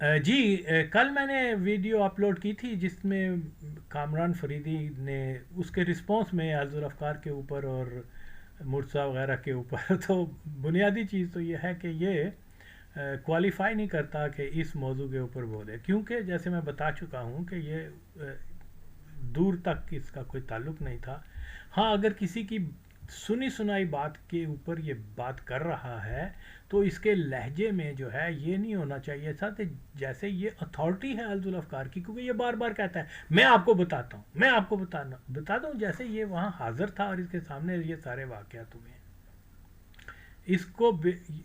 جی، کل میں نے ویڈیو اپلوڈ کی تھی جس میں کامران فریدی نے اس کے رسپانس میں ذوالفقار کے اوپر اور مرتضیٰ وغیرہ کے اوپر تو بنیادی چیز تو یہ ہے کہ یہ کوالیفائی نہیں کرتا کہ اس موضوع کے اوپر بولے، کیونکہ جیسے میں بتا چکا ہوں کہ یہ دور تک اس کا کوئی تعلق نہیں تھا۔ ہاں، اگر کسی کی سنی سنائی بات کے اوپر یہ بات کر رہا ہے تو اس کے لہجے میں جو ہے یہ نہیں ہونا چاہیے تھا کہ جیسے یہ اتھارٹی ہے الذوالافکار کی، کیونکہ یہ بار بار کہتا ہے میں آپ کو بتاتا ہوں، میں آپ کو بتاتا ہوں، جیسے یہ وہاں حاضر تھا اور اس کے سامنے یہ سارے واقعات ہوئے ہیں۔ اس کو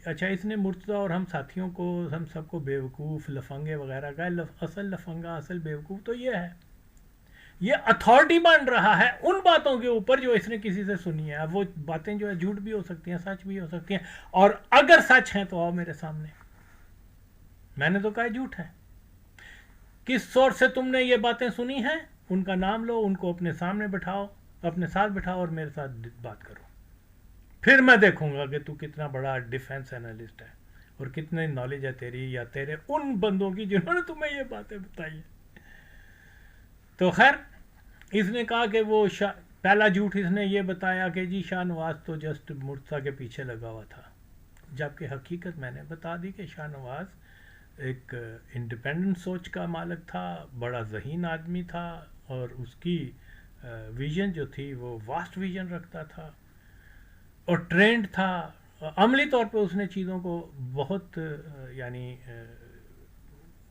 اچھا، اس نے مرتضیٰ اور ہم ساتھیوں کو، ہم سب کو بیوقوف لفنگے وغیرہ کا، اصل لفنگا اصل بیوقوف تو یہ ہے، یہ اتھارٹی بن رہا ہے ان باتوں کے اوپر جو اس نے کسی سے سنی ہے۔ اب وہ باتیں جو ہے جھوٹ بھی ہو سکتی ہیں، سچ بھی ہو سکتی ہیں، اور اگر سچ ہیں تو آؤ میرے سامنے، میں نے تو کہا جھوٹ ہے۔ کس سورس سے تم نے یہ باتیں سنی ہیں، ان کا نام لو، ان کو اپنے سامنے بٹھاؤ، اپنے ساتھ بٹھاؤ اور میرے ساتھ بات کرو، پھر میں دیکھوں گا کہ تو کتنا بڑا ڈیفنس انالسٹ ہے اور کتنے نالج ہے تیری یا تیرے ان بندوں کی جنہوں نے تمہیں یہ باتیں بتائی ہیں۔ تو خیر، اس نے کہا کہ وہ پہلا جھوٹ اس نے یہ بتایا کہ جی شاہ نواز تو جسٹ مرتضیٰ کے پیچھے لگا ہوا تھا، جبکہ حقیقت میں نے بتا دی کہ شاہ نواز ایک انڈیپینڈنٹ سوچ کا مالک تھا، بڑا ذہین آدمی تھا، اور اس کی ویژن جو تھی وہ واسٹ ویژن رکھتا تھا اور ٹرینڈ تھا، عملی طور پہ اس نے چیزوں کو بہت یعنی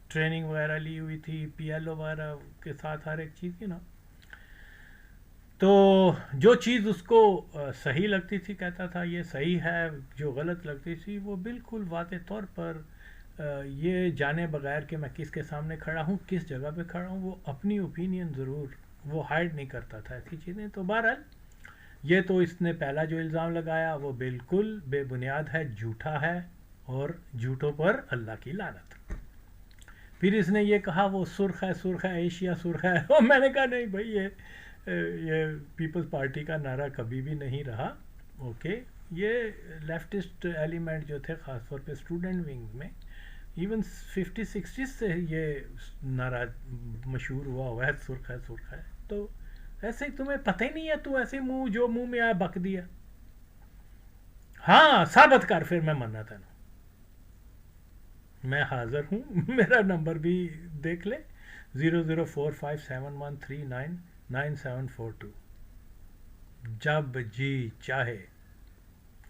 ٹریننگ وغیرہ لی ہوئی تھی، پی ایل او وغیرہ کے ساتھ ہر ایک چیز کی نا۔ تو جو چیز اس کو صحیح لگتی تھی کہتا تھا یہ صحیح ہے، جو غلط لگتی تھی وہ بالکل واضح طور پر یہ جانے بغیر کہ میں کس کے سامنے کھڑا ہوں، کس جگہ پہ کھڑا ہوں، وہ اپنی اوپینین ضرور وہ ہائڈ نہیں کرتا تھا ایسی چیزیں۔ تو بہرحال یہ تو اس نے پہلا جو الزام لگایا وہ بالکل بے بنیاد ہے، جھوٹا ہے، اور جھوٹوں پر اللہ کی لعنت۔ پھر اس نے یہ کہا وہ سرخ ہے، سرخ ہے، ایشیا سرخ ہے، اور میں نے کہا نہیں بھائی، یہ پیپلز پارٹی کا نعرہ کبھی بھی نہیں رہا، اوکے، یہ لیفٹسٹ ایلیمنٹ جو تھے خاص طور پہ اسٹوڈنٹ ونگ میں ایون 50-60 سے یہ نعرہ مشہور ہوا ہے، سرخ ہے سرخ ہے۔ تو ایسے تمہیں پتہ ہی نہیں ہے، تو ایسے منہ جو منہ میں آیا بک دیا۔ ہاں ثابت کر، پھر میں مننا تھا، میں حاضر ہوں، میرا نمبر بھی دیکھ لے، 0045713999742، جب جی چاہے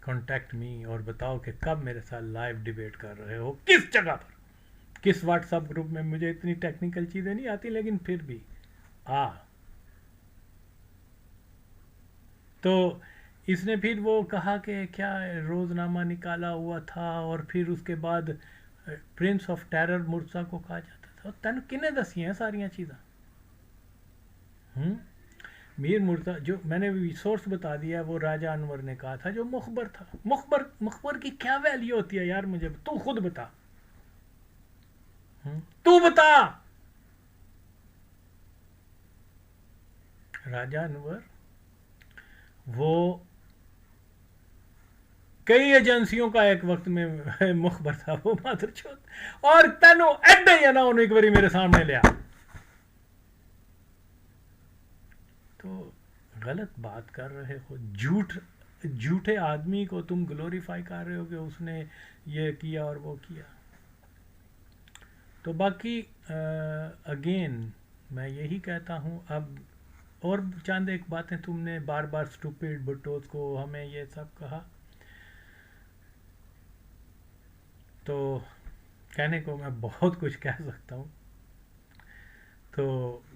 کانٹیکٹ می اور بتاؤ کہ کب میرے ساتھ لائیو ڈیبیٹ کر رہے ہو، کس جگہ پر، کس واٹس ایپ گروپ میں۔ مجھے اتنی ٹیکنیکل چیزیں نہیں آتی، لیکن پھر بھی تو اس نے پھر وہ کہا کہ کیا روزنامہ نکالا ہوا تھا، اور پھر اس کے بعد پرنس آف ٹیرر مرتضیٰ کو کہا جاتا تھا۔ تین کنے دسی ہیں ساریاں چیزاں؟ میر مرتضیٰ جو میں نے سورس بتا دیا ہے، وہ راجہ انور نے کہا تھا جو مخبر تھا۔ مخبر کی کیا ویلیو ہوتی ہے یار، مجھے تو خود بتا، تو بتا۔ راجہ انور وہ کئی ایجنسیوں کا ایک وقت میں مخبر تھا، وہ مادر چوت، اور تینوں ایڈا ہی نا انہوں ایک باری میرے سامنے لیا تو غلط بات کر رہے ہو، جھوٹے آدمی کو تم گلوریفائی کر رہے ہو کہ اس نے یہ کیا اور وہ کیا۔ تو باقی اگین میں یہی کہتا ہوں، اب اور چند ایک باتیں تم نے بار بار اسٹوپڈ بٹوز کو ہمیں یہ سب کہا، تو کہنے کو میں بہت کچھ کہہ سکتا ہوں۔ تو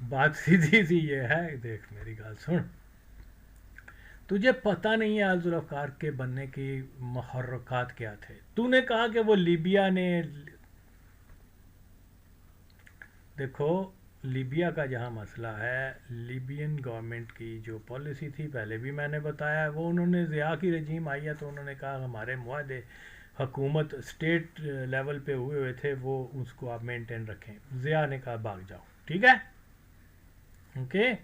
بات سیدھی سی یہ ہے، دیکھ میری گال سن، تجھے پتہ نہیں ہے ذوالفقار کے بننے کی محرکات کیا تھے۔ تو نے کہا کہ وہ لیبیا نے، دیکھو لیبیا کا جہاں مسئلہ ہے، لیبین گورنمنٹ کی جو پالیسی تھی پہلے بھی میں نے بتایا، وہ انہوں نے ضیاء کی رجیم آئی ہے تو انہوں نے کہا ہمارے معاہدے حکومت اسٹیٹ لیول پہ ہوئے تھے، وہ اس کو آپ مینٹین رکھیں۔ ضیاء نے کہا بھاگ جاؤ، ٹھیک ہے، اوکے۔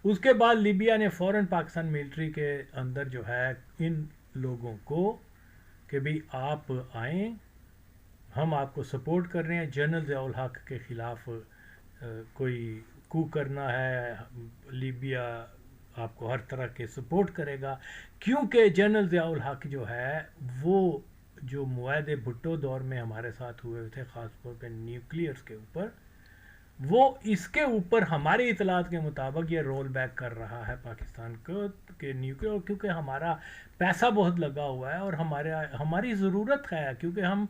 اس کے بعد لیبیا نے فوراً پاکستان ملٹری کے اندر جو ہے ان لوگوں کو کہ بھی آپ آئیں، ہم آپ کو سپورٹ کر رہے ہیں، جنرل ضیاء الحق کے خلاف کوئی کو کرنا ہے، لیبیا آپ کو ہر طرح کے سپورٹ کرے گا، کیونکہ جنرل ضیاء الحق جو ہے وہ جو معاہدے بھٹو دور میں ہمارے ساتھ ہوئے تھے، خاص طور پہ نیوکلیئرز کے اوپر، وہ اس کے اوپر ہماری اطلاعات کے مطابق یہ رول بیک کر رہا ہے پاکستان کو کہ نیوکلیئر، کیونکہ ہمارا پیسہ بہت لگا ہوا ہے اور ہماری ضرورت ہے، کیونکہ ہم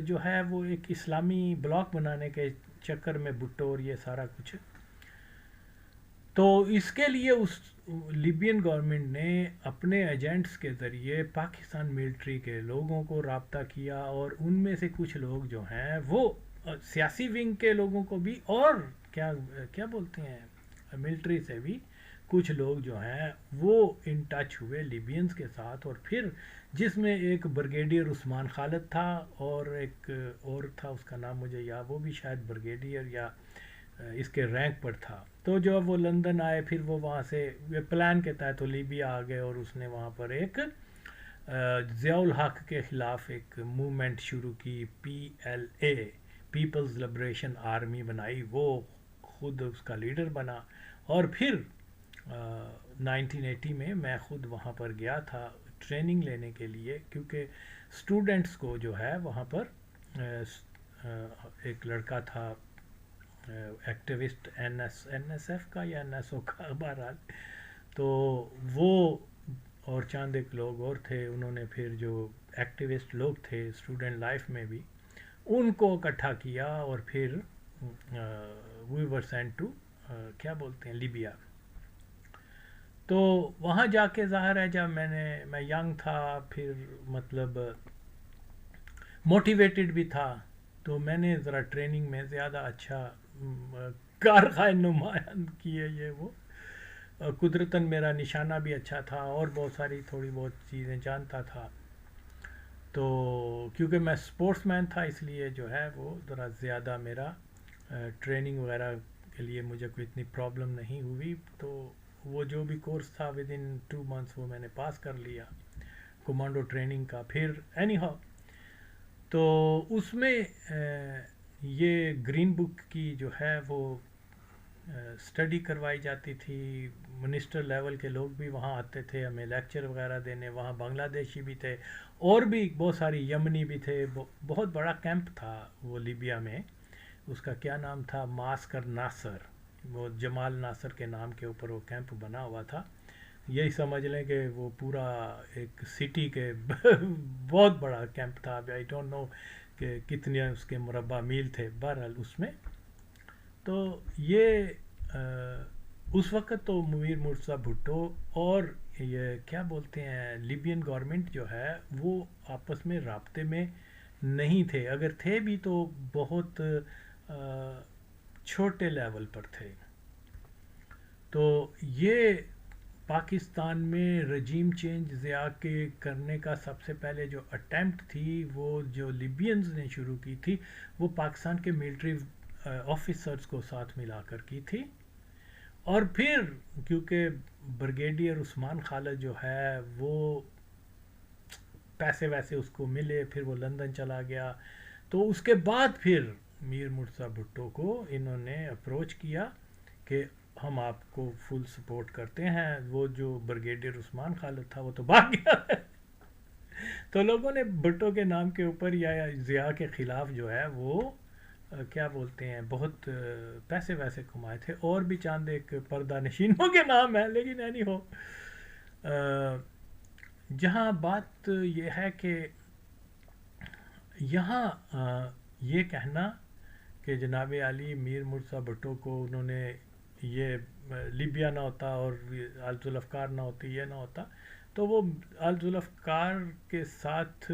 جو ہے وہ ایک اسلامی بلاک بنانے کے چکر میں بھٹو اور یہ سارا کچھ، تو اس کے لیے اس لیبین گورنمنٹ نے اپنے ایجنٹس کے ذریعے پاکستان ملٹری کے لوگوں کو رابطہ کیا، اور ان میں سے کچھ لوگ جو ہیں وہ سیاسی ونگ کے لوگوں کو بھی، اور کیا کیا بولتے ہیں ملٹری سے بھی کچھ لوگ جو ہیں وہ ان ٹچ ہوئے لیبینز کے ساتھ، اور پھر جس میں ایک بریگیڈیئر عثمان خالد تھا اور ایک اور تھا اس کا نام مجھے یاد، وہ بھی شاید بریگیڈیئر یا اس کے رینک پر تھا، تو جب وہ لندن آئے پھر وہ وہاں سے پلان کے تحت لیبیا آ گئے، اور اس نے وہاں پر ایک ضیاء الحق کے خلاف ایک موومنٹ شروع کی، PLA پیپلز لبریشن آرمی بنائی، وہ خود اس کا لیڈر بنا، اور پھر 1980 میں میں خود وہاں پر گیا تھا ٹریننگ لینے کے لیے، کیونکہ اسٹوڈنٹس کو جو ہے وہاں پر ایک لڑکا تھا ایکٹیوسٹ NSF کا یا NSO کا، بہرحال تو وہ اور چاند ایک لوگ اور تھے، انہوں نے پھر جو ایکٹیوسٹ لوگ تھے اسٹوڈنٹ لائف میں بھی ان کو اکٹھا کیا، اور پھر وی ور سینٹ ٹو کیا بولتے ہیں لیبیا، تو وہاں جا کے ظاہر ہے جب میں ینگ تھا، پھر مطلب موٹیویٹڈ بھی تھا، تو میں نے ذرا ٹریننگ میں زیادہ اچھا کارخائے نمایاں کیے یہ وہ، قدرتاً میرا نشانہ بھی اچھا تھا اور بہت ساری تھوڑی بہت چیزیں جانتا تھا، تو کیونکہ میں سپورٹس مین تھا اس لیے جو ہے وہ ذرا زیادہ میرا ٹریننگ وغیرہ کے لیے مجھے کوئی اتنی پرابلم نہیں ہوئی، تو وہ جو بھی کورس تھا ود ان 2 months وہ میں نے پاس کر لیا کمانڈو ٹریننگ کا، پھر اینی ہاؤ تو اس میں یہ گرین بک کی جو ہے وہ اسٹڈی کروائی جاتی تھی، منسٹر لیول کے لوگ بھی وہاں آتے تھے ہمیں لیکچر وغیرہ دینے، وہاں بنگلہ دیشی بھی تھے اور بھی بہت ساری یمنی بھی تھے، بہت بڑا کیمپ تھا وہ لیبیا میں، اس کا کیا نام تھا، ماسکر ناصر، وہ جمال ناصر کے نام کے اوپر وہ کیمپ بنا ہوا تھا، یہی سمجھ لیں کہ وہ پورا ایک سٹی کے بہت بڑا کیمپ تھا، آئی ڈونٹ نو کہ کتنے اس کے مربع میل تھے، بہرحال اس میں تو یہ اس وقت تو منیر مرزا بھٹو اور یہ کیا بولتے ہیں لیبین گورنمنٹ جو ہے وہ آپس میں رابطے میں نہیں تھے، اگر تھے بھی تو بہت چھوٹے لیول پر تھے، تو یہ پاکستان میں رجیم چینج ضیاء کے کرنے کا سب سے پہلے جو اٹیمپٹ تھی وہ جو لیبینز نے شروع کی تھی، وہ پاکستان کے ملٹری آفیسرز کو ساتھ ملا کر کی تھی، اور پھر کیونکہ بریگیڈیئر عثمان خالد جو ہے وہ پیسے ویسے اس کو ملے، پھر وہ لندن چلا گیا، تو اس کے بعد پھر میر مرزا بھٹو کو انہوں نے اپروچ کیا کہ ہم آپ کو فل سپورٹ کرتے ہیں، وہ جو بریگیڈیئر عثمان خالد تھا وہ تو بھاگ گیا تو لوگوں نے بھٹو کے نام کے اوپر یا ضیاء کے خلاف جو ہے وہ کیا بولتے ہیں بہت پیسے ویسے کمائے تھے، اور بھی چاند ایک پردہ نشینوں کے نام ہیں، لیکن اینی ہو جہاں بات یہ ہے کہ یہاں یہ کہنا کہ جناب علی میر مرزا بھٹو کو انہوں نے یہ لیبیا نہ ہوتا اور الذوالافکار نہ ہوتی، یہ نہ ہوتا، تو وہ الذوالافکار کے ساتھ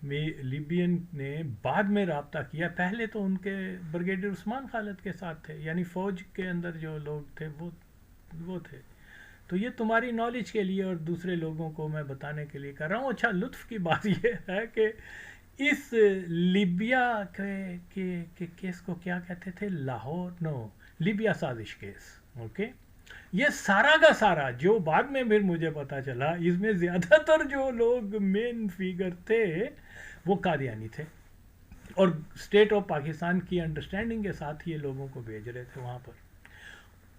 لیبین نے بعد میں رابطہ کیا، پہلے تو ان کے بریگیڈیئر عثمان خالد کے ساتھ تھے، یعنی فوج کے اندر جو لوگ تھے وہ تھے، تو یہ تمہاری نالج کے لیے اور دوسرے لوگوں کو میں بتانے کے لیے کر رہا ہوں۔ اچھا لطف کی بات یہ ہے کہ اس لیبیا کے کیس کو کیا کہتے تھے، لاہور لیبیا سازش کیس، اوکے، یہ سارا کا سارا جو بعد میں پھر مجھے پتا چلا اس میں زیادہ تر جو لوگ مین فیگر تھے وہ قادیانی تھے، اور اسٹیٹ آف پاکستان کی انڈرسٹینڈنگ کے ساتھ یہ لوگوں کو بھیج رہے تھے وہاں پر.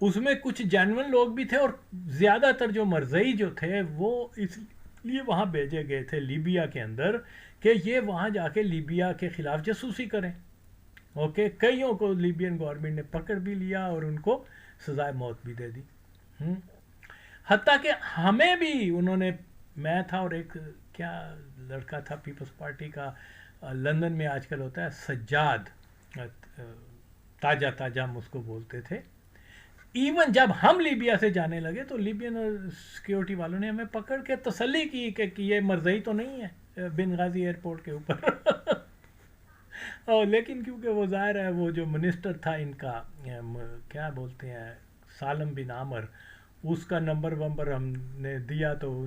اس میں کچھ جینون لوگ بھی تھے اور زیادہ تر جو مرزئی جو تھے وہ اس لیے وہاں بھیجے گئے تھے لیبیا کے اندر کہ یہ وہاں جا کے لیبیا کے خلاف جاسوسی کریں. اوکے, کئیوں کو لیبین گورنمنٹ نے پکڑ بھی لیا اور ان کو سزائے موت بھی دے دی. حتیٰ کہ ہمیں بھی انہوں نے, میں تھا اور ایک کیا لڑکا تھا پیپلز پارٹی کا, لندن میں آج کل ہوتا ہے سجاد, تاجہ ہم اس کو بولتے تھے. ایون جب ہم لیبیا سے جانے لگے تو لیبین سیکیورٹی والوں نے ہمیں پکڑ کے تسلی کی کہ یہ مرزئی تو نہیں ہے بنغازی ایئرپورٹ کے اوپر. لیکن کیونکہ وہ ظاہر ہے وہ جو منسٹر تھا ان کا کیا بولتے ہیں سالم بن عامر, اس کا نمبر ہم نے دیا تو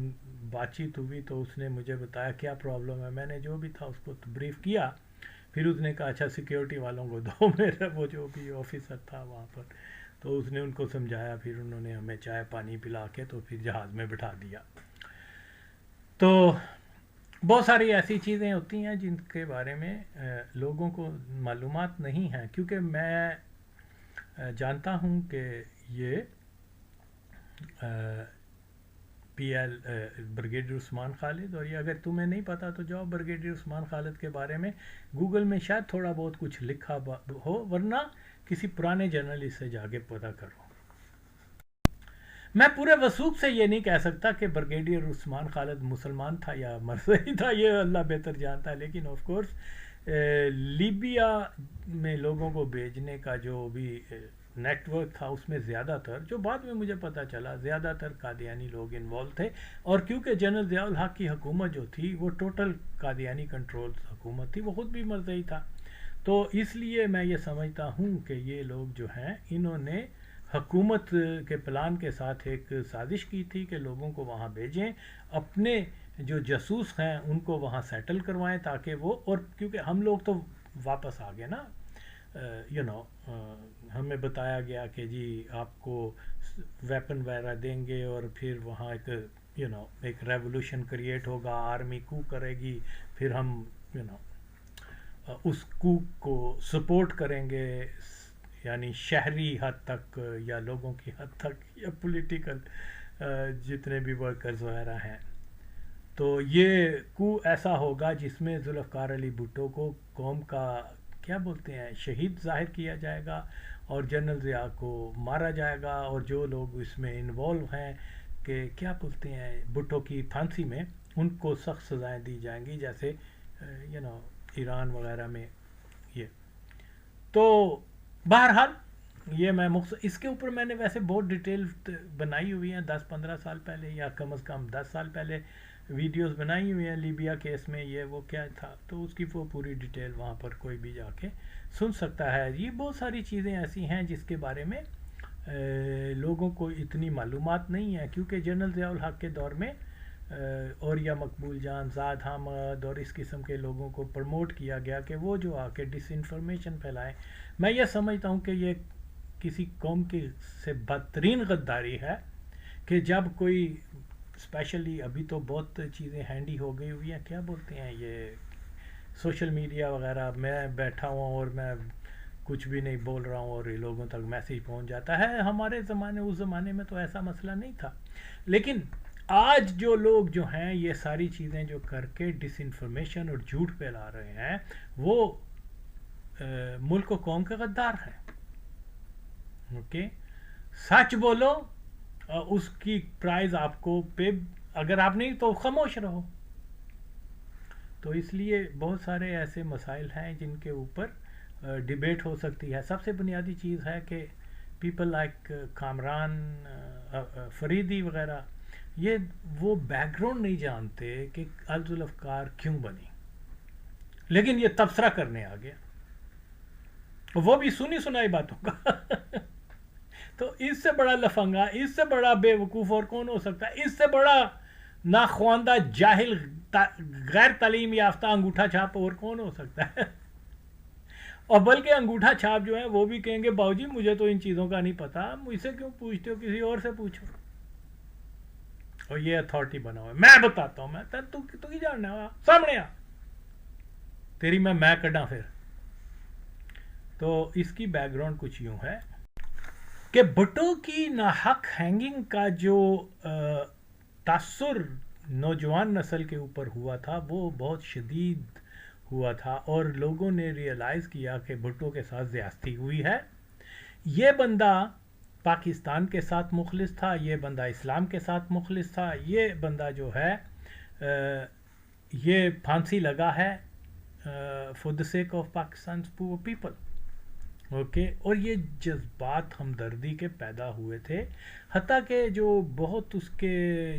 بات چیت ہوئی تو اس نے مجھے بتایا کیا پرابلم ہے. میں نے جو بھی تھا اس کو بریف کیا. پھر اس نے کہا اچھا سیکیورٹی والوں کو دو, میرا وہ جو بھی آفیسر تھا وہاں پر, تو اس نے ان کو سمجھایا. پھر انہوں نے ہمیں چائے پانی پلا کے تو پھر جہاز میں بٹھا دیا. تو بہت ساری ایسی چیزیں ہوتی ہیں جن کے بارے میں لوگوں کو معلومات نہیں ہیں, کیونکہ میں جانتا ہوں کہ یہ پی ایل بریگیڈیئر عثمان خالد, اور یہ اگر تمہیں نہیں پتا تو جاؤ بریگیڈیئر عثمان خالد کے بارے میں گوگل میں شاید تھوڑا بہت کچھ لکھا ہو, ورنہ کسی پرانے جرنلسٹ سے جا کے پتہ کرو. میں پورے وثوق سے یہ نہیں کہہ سکتا کہ بریگیڈیئر عثمان خالد مسلمان تھا یا مرزئی تھا, یہ اللہ بہتر جانتا ہے. لیکن آف کورس لیبیا میں لوگوں کو بھیجنے کا جو بھی نیٹ ورک تھا اس میں زیادہ تر, جو بعد میں مجھے پتہ چلا, زیادہ تر قادیانی لوگ انوالو تھے. اور کیونکہ جنرل ضیاء الحق کی حکومت جو تھی وہ ٹوٹل قادیانی کنٹرول حکومت تھی, وہ خود بھی مرزئی تھا, تو اس لیے میں یہ سمجھتا ہوں کہ یہ لوگ جو ہیں انہوں نے حکومت کے پلان کے ساتھ ایک سازش کی تھی کہ لوگوں کو وہاں بھیجیں, اپنے جو جاسوس ہیں ان کو وہاں سیٹل کروائیں تاکہ وہ, اور کیونکہ ہم لوگ تو واپس آ گئے نا, ہمیں بتایا گیا کہ جی آپ کو ویپن وغیرہ دیں گے اور پھر وہاں ایک ریولوشن کریٹ ہوگا, آرمی کو کرے گی, پھر ہم اس کو سپورٹ کریں گے, یعنی شہری حد تک یا لوگوں کی حد تک یا پولیٹیکل جتنے بھی ورکرز وغیرہ ہیں. تو یہ کو ایسا ہوگا جس میں ذوالفقار علی بھٹو کو قوم کا کیا بولتے ہیں شہید ظاہر کیا جائے گا, اور جنرل ضیاء کو مارا جائے گا, اور جو لوگ اس میں انوالو ہیں کہ کیا بولتے ہیں بھٹو کی پھانسی میں, ان کو سخت سزائیں دی جائیں گی, جیسے ایران وغیرہ میں. یہ تو بہرحال یہ میں اس کے اوپر میں نے ویسے بہت ڈیٹیل بنائی ہوئی ہیں 10-15 سال پہلے, یا کم از کم 10 سال پہلے ویڈیوز بنائی ہوئی ہیں لیبیا کیس میں یہ وہ کیا تھا, تو اس کی وہ پوری ڈیٹیل وہاں پر کوئی بھی جا کے سن سکتا ہے. یہ بہت ساری چیزیں ایسی ہیں جس کے بارے میں لوگوں کو اتنی معلومات نہیں ہے, کیونکہ جنرل ضیاء الحق کے دور میں اور یا مقبول جان, زاد حامد اور اس قسم کے لوگوں کو پروموٹ کیا گیا کہ وہ جو آ کے ڈس انفارمیشن پھیلائیں. میں یہ سمجھتا ہوں کہ یہ کسی قوم کی سے بدترین غداری ہے کہ جب کوئی اسپیشلی ابھی تو بہت چیزیں ہینڈی ہو گئی ہوئی ہیں, کیا بولتے ہیں یہ سوشل میڈیا وغیرہ, میں بیٹھا ہوں اور میں کچھ بھی نہیں بول رہا ہوں اور لوگوں تک میسیج پہنچ جاتا ہے. ہمارے زمانے اس زمانے میں تو ایسا مسئلہ نہیں تھا, لیکن آج جو لوگ جو ہیں یہ ساری چیزیں جو کر کے ڈس انفارمیشن اور جھوٹ پھیلا رہے ہیں وہ ملک و قوم کے غدار ہیں. اوکے, سچ بولو, اس کی پرائز آپ کو پہ, اگر آپ نہیں تو خاموش رہو. تو اس لیے بہت سارے ایسے مسائل ہیں جن کے اوپر ڈیبیٹ ہو سکتی ہے. سب سے بنیادی چیز ہے کہ پیپل لائک کامران فریدی وغیرہ, یہ وہ بیک گراؤنڈ نہیں جانتے کہ ذوالفقار کیوں بنی, لیکن یہ تبصرہ کرنے آ گیا, وہ بھی سنی سنائی باتوں کا. تو اس سے بڑا لفنگا, اس سے بڑا بے وقوف اور کون ہو سکتا ہے, اس سے بڑا ناخواندہ جاہل غیر تعلیم یافتہ انگوٹھا چھاپ اور کون ہو سکتا ہے. اور بلکہ انگوٹھا چھاپ جو ہیں وہ بھی کہیں گے باؤ جی مجھے تو ان چیزوں کا نہیں پتا, مجھ سے کیوں پوچھتے ہو, کسی اور سے پوچھو. اور یہ اتھارٹی بنا ہوا ہے, میں بتاتا ہوں, میں تو کی جاننا ہوا, سامنے آ, تیری میں کڈا پھر تو اس کی بیک گراؤنڈ کچھ یوں ہے کہ بھٹو کی ناحق ہینگنگ کا جو تاثر نوجوان نسل کے اوپر ہوا تھا وہ بہت شدید ہوا تھا، اور لوگوں نے ریئلائز کیا کہ بھٹو کے ساتھ زیادتی ہوئی ہے. یہ بندہ پاکستان کے ساتھ مخلص تھا، یہ بندہ اسلام کے ساتھ مخلص تھا، یہ بندہ جو ہے یہ پھانسی لگا ہے for the sake of Pakistan poor people. Okay, اور یہ جذبات ہمدردی کے پیدا ہوئے تھے، حتیٰ کہ جو بہت اس کے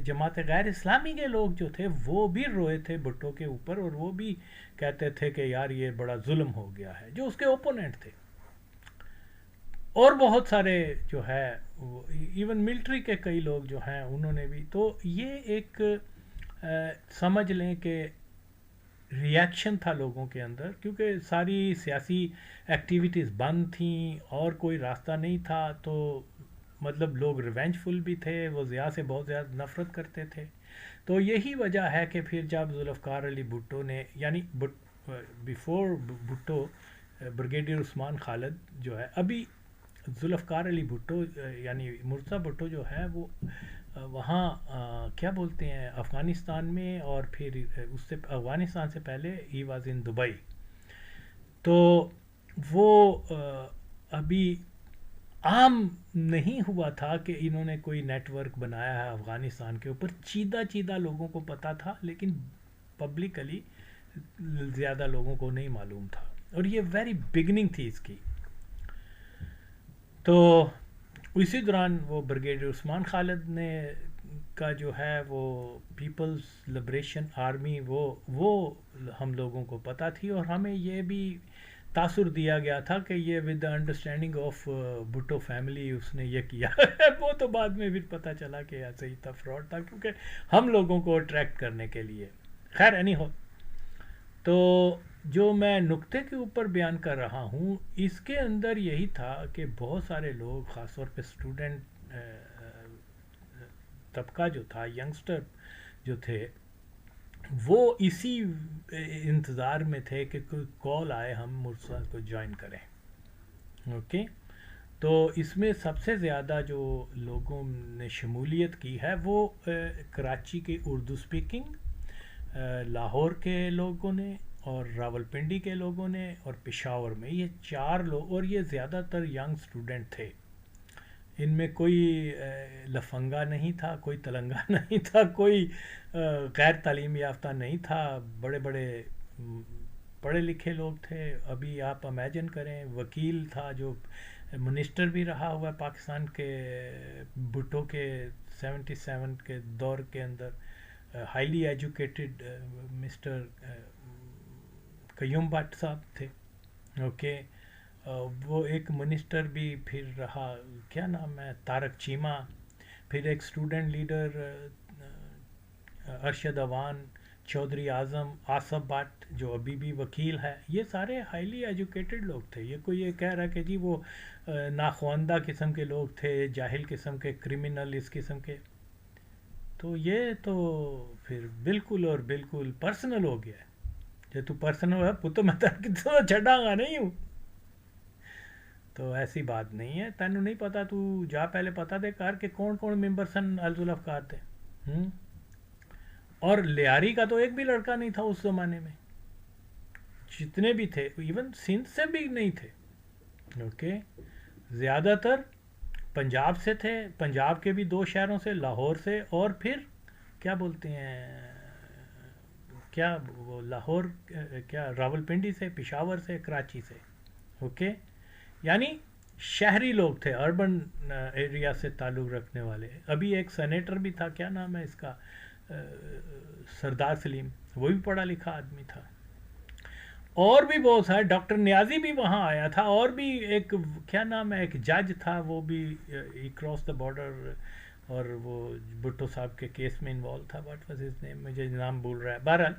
جماعت غیر اسلامی کے لوگ جو تھے وہ بھی روئے تھے بھٹو کے اوپر، اور وہ بھی کہتے تھے کہ یار یہ بڑا ظلم ہو گیا ہے، جو اس کے اوپوننٹ تھے. اور بہت سارے جو ہے ایون ملٹری کے کئی لوگ جو ہیں انہوں نے بھی. تو یہ ایک سمجھ لیں کہ ریاکشن تھا لوگوں کے اندر، کیونکہ ساری سیاسی ایکٹیویٹیز بند تھیں اور کوئی راستہ نہیں تھا. تو مطلب لوگ ریونج فل بھی تھے، وہ ضیاء سے بہت زیادہ نفرت کرتے تھے. تو یہی وجہ ہے کہ پھر جب ذوالفقار علی بھٹو نے، یعنی بیفور بھٹو بریگیڈیئر عثمان خالد جو ہے، ابھی ذوالفقار علی بھٹو یعنی مرتضیٰ بھٹو جو ہے وہ وہاں کیا بولتے ہیں افغانستان میں، اور پھر اس سے افغانستان سے پہلے ہی واز ان دبئی. تو وہ ابھی عام نہیں ہوا تھا کہ انہوں نے کوئی نیٹ ورک بنایا ہے افغانستان کے اوپر. چیدہ لوگوں کو پتہ تھا، لیکن پبلکلی زیادہ لوگوں کو نہیں معلوم تھا، اور یہ ویری بگننگ تھی اس کی. تو اسی دوران وہ بریگیڈیئر عثمان خالد نے کا جو ہے وہ پیپلز لبریشن آرمی وہ ہم لوگوں کو پتہ تھی، اور ہمیں یہ بھی تاثر دیا گیا تھا کہ یہ with the understanding of Bhutto family اس نے یہ کیا. وہ تو بعد میں بھی پتہ چلا کہ ایسا ہی تھا، فراڈ تھا، کیونکہ ہم لوگوں کو اٹریکٹ کرنے کے لیے. خیر اینی ہو، تو جو میں نقطے کے اوپر بیان کر رہا ہوں اس کے اندر یہی تھا کہ بہت سارے لوگ، خاص طور پہ اسٹوڈنٹ طبقہ جو تھا، ینگسٹر جو تھے، وہ اسی انتظار میں تھے کہ کوئی کال آئے ہم مرتضیٰ کو جوائن کریں. اوکے، تو اس میں سب سے زیادہ جو لوگوں نے شمولیت کی ہے وہ کراچی کے اردو سپیکنگ، لاہور کے لوگوں نے، اور راول پنڈی کے لوگوں نے، اور پشاور میں. یہ 4 لوگ، اور یہ زیادہ تر ینگ اسٹوڈنٹ تھے. ان میں کوئی لفنگا نہیں تھا، کوئی تلنگا نہیں تھا، کوئی غیر تعلیم یافتہ نہیں تھا. بڑے بڑے پڑھے لکھے لوگ تھے. ابھی آپ امیجن کریں، وکیل تھا جو منسٹر بھی رہا ہوا ہے پاکستان کے بھٹو کے 77 کے دور کے اندر. Highly educated mister Qayyum Butt sahib تھے. اوکے، وہ ایک منسٹر بھی پھر رہا، کیا نام ہے، طارق چیمہ. پھر ایک اسٹوڈنٹ لیڈر ارشد اوان، چودھری اعظم، آصف بٹ جو ابھی بھی وکیل ہے. یہ سارے ہائیلی ایجوکیٹڈ لوگ تھے. یہ کوئی یہ کہہ رہا کہ جی وہ ناخواندہ قسم کے لوگ تھے، جاہل قسم کے، کرمنل اس قسم کے. تو یہ تو پھر بالکل اور بالکل پرسنل ہو گیا. جو تو پرسنل ہے وہ تو میں تو چھڑا گا نہیں ہوں. تو ایسی بات نہیں ہے. تینوں نہیں پتا، تو جا پہلے پتا دے کر کہ کون کون ممبر سن ذوالفقار تھے. اور لیاری کا تو ایک بھی لڑکا نہیں تھا اس زمانے میں. جتنے بھی تھے ایون سندھ سے بھی نہیں تھے. اوکے، زیادہ تر پنجاب سے تھے. پنجاب کے بھی 2 شہروں سے، لاہور سے، اور پھر کیا بولتے ہیں، کیا وہ لاہور، کیا راول پنڈی سے، پشاور سے، کراچی سے. اوکے، یعنی شہری لوگ تھے، اربن ایریا سے تعلق رکھنے والے. ابھی ایک سینیٹر بھی تھا، کیا نام ہے اس کا، سردار سلیم، وہ بھی پڑھا لکھا آدمی تھا. اور بھی بہت سارے، ڈاکٹر نیازی بھی وہاں آیا تھا. اور بھی ایک کیا نام ہے، ایک جج تھا، وہ بھی کراس دا بارڈر، اور وہ بھٹو صاحب کے کیس میں انوالو تھا. واٹ واز ہز نیم، مجھے نام بھول رہا ہے. بہرحال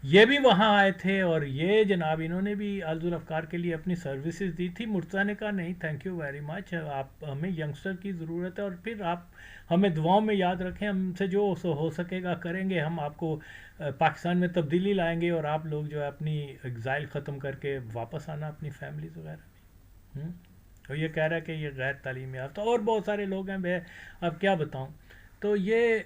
یہ بھی وہاں آئے تھے اور یہ جناب انہوں نے بھی الذوالافکار کے لیے اپنی سروسز دی تھی. مرتضیٰ نے کہا نہیں تھینک یو ویری مچ, آپ ہمیں ینگسٹر کی ضرورت ہے اور پھر آپ ہمیں دعاؤں میں یاد رکھیں, ہم سے جو ہو سکے گا کریں گے, ہم آپ کو پاکستان میں تبدیلی لائیں گے اور آپ لوگ جو ہے اپنی ایگزائل ختم کر کے واپس آنا اپنی فیملیز وغیرہ میں. اور یہ کہہ رہا ہے کہ یہ غیر تعلیم یافتہ اور بہت سارے لوگ ہیں, میں اب کیا بتاؤں. تو یہ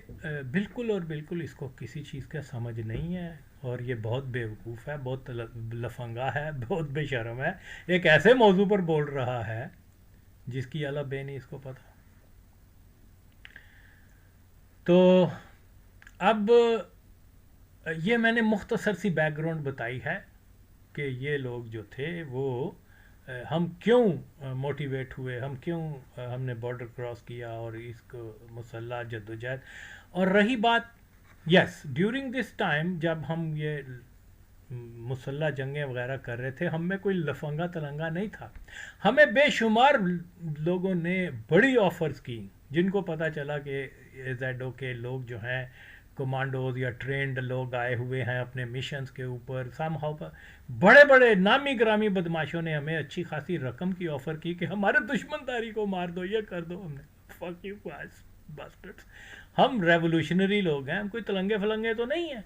بالکل اور بالکل اس کو کسی چیز کا سمجھ نہیں ہے اور یہ بہت بیوقوف ہے, بہت لفنگا ہے, بہت بے شرم ہے, ایک ایسے موضوع پر بول رہا ہے جس کی اللہ بے نہیں اس کو پتہ. تو اب یہ میں نے مختصر سی بیک گراؤنڈ بتائی ہے کہ یہ لوگ جو تھے وہ ہم کیوں موٹیویٹ ہوئے, ہم کیوں ہم نے بارڈر کراس کیا اور اس کو مسلح جدوجہد. اور رہی بات یس ڈیورنگ دس ٹائم جب ہم یہ مسلح جنگیں وغیرہ کر رہے تھے, ہم میں کوئی لفنگا تلنگا نہیں تھا. ہمیں بے شمار لوگوں نے بڑی آفرز کی جن کو پتہ چلا کہ زیڈ او کے لوگ جو ہیں کمانڈوز یا ٹرینڈ لوگ آئے ہوئے ہیں اپنے مشنز کے اوپر. سم ہاؤ بڑے بڑے نامی گرامی بدماشوں نے ہمیں اچھی خاصی رقم کی آفر کی کہ ہمارے دشمن داری کو مار دو, یہ کر دو. ہم نے فک یو باسٹرڈز, ہم ریولوشنری لوگ ہیں, ہم کوئی تلنگے فلنگے تو نہیں ہیں.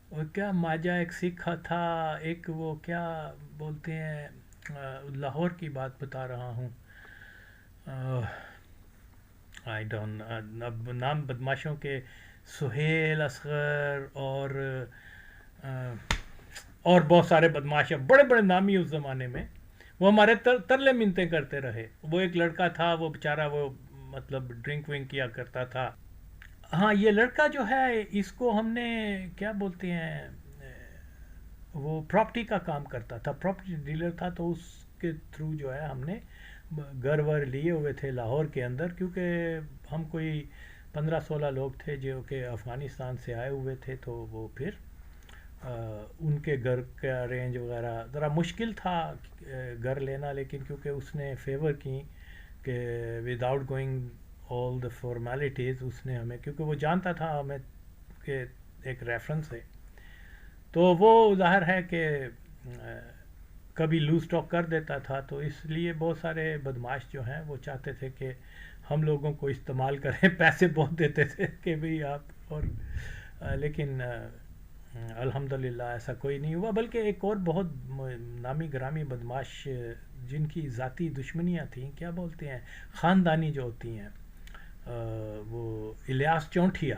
اور کیا ماجا ایک سکھ تھا, ایک وہ کیا بولتے ہیں, لاہور کی بات بتا رہا ہوں, آئی ڈونٹ اب نام بدماشوں کے, سہیل اصغر اور بہت سارے بدماش بڑے بڑے نامی اس زمانے میں, وہ ہمارے ترلے منتیں کرتے رہے. وہ ایک لڑکا تھا وہ بیچارہ وہ مطلب ڈرنک ونک کیا کرتا تھا. ہاں یہ لڑکا جو ہے اس کو ہم نے کیا بولتے ہیں, وہ پراپرٹی کا کام کرتا تھا, پراپرٹی ڈیلر تھا. تو اس کے تھرو جو ہے ہم نے گھر ور لیے ہوئے تھے لاہور کے اندر, کیونکہ ہم کوئی 15-16 لوگ تھے جو کہ افغانستان سے آئے ہوئے تھے. تو وہ پھر ان کے گھر کا رینج وغیرہ ذرا مشکل تھا گھر لینا, لیکن کیونکہ اس نے فیور کی کہ وداؤٹ گوئنگ آل دا فارمیلٹیز اس نے ہمیں, کیونکہ وہ جانتا تھا ہمیں کہ ایک ریفرنس ہے, تو وہ ظاہر ہے کہ کبھی لوز ٹاک کر دیتا تھا. تو اس لیے بہت سارے بدماش جو ہیں وہ چاہتے تھے کہ ہم لوگوں کو استعمال کریں, پیسے بہت دیتے تھے کہ بھئی آپ, اور لیکن الحمدللہ ایسا کوئی نہیں ہوا. بلکہ ایک اور بہت نامی گرامی بدماش جن کی ذاتی دشمنیاں تھیں, کیا بولتے ہیں, خاندانی جو ہوتی ہیں, وہ الیاس چونٹھیا,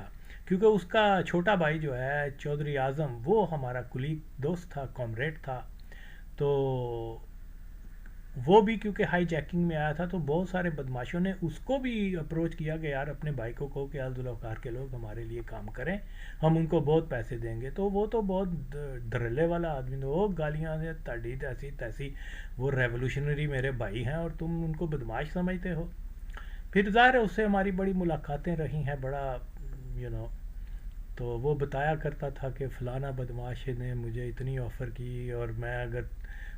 کیونکہ اس کا چھوٹا بھائی جو ہے چودھری اعظم, وہ ہمارا کلیگ دوست تھا, کامریڈ تھا. تو وہ بھی کیونکہ ہائی جیکنگ میں آیا تھا, تو بہت سارے بدماشوں نے اس کو بھی اپروچ کیا کہ یار اپنے بھائی کو کہو کہ الذوالافکار کے لوگ ہمارے لیے کام کریں, ہم ان کو بہت پیسے دیں گے. تو وہ تو بہت دھرلے والا آدمی, وہ گالیاں سے تڑید ایسی تیسی, وہ ریولوشنری میرے بھائی ہیں اور تم ان کو بدماش سمجھتے ہو. پھر ظاہر ہے اس سے ہماری بڑی ملاقاتیں رہی ہیں, بڑا تو وہ بتایا کرتا تھا کہ فلانا بدماش نے مجھے اتنی آفر کی, اور میں اگر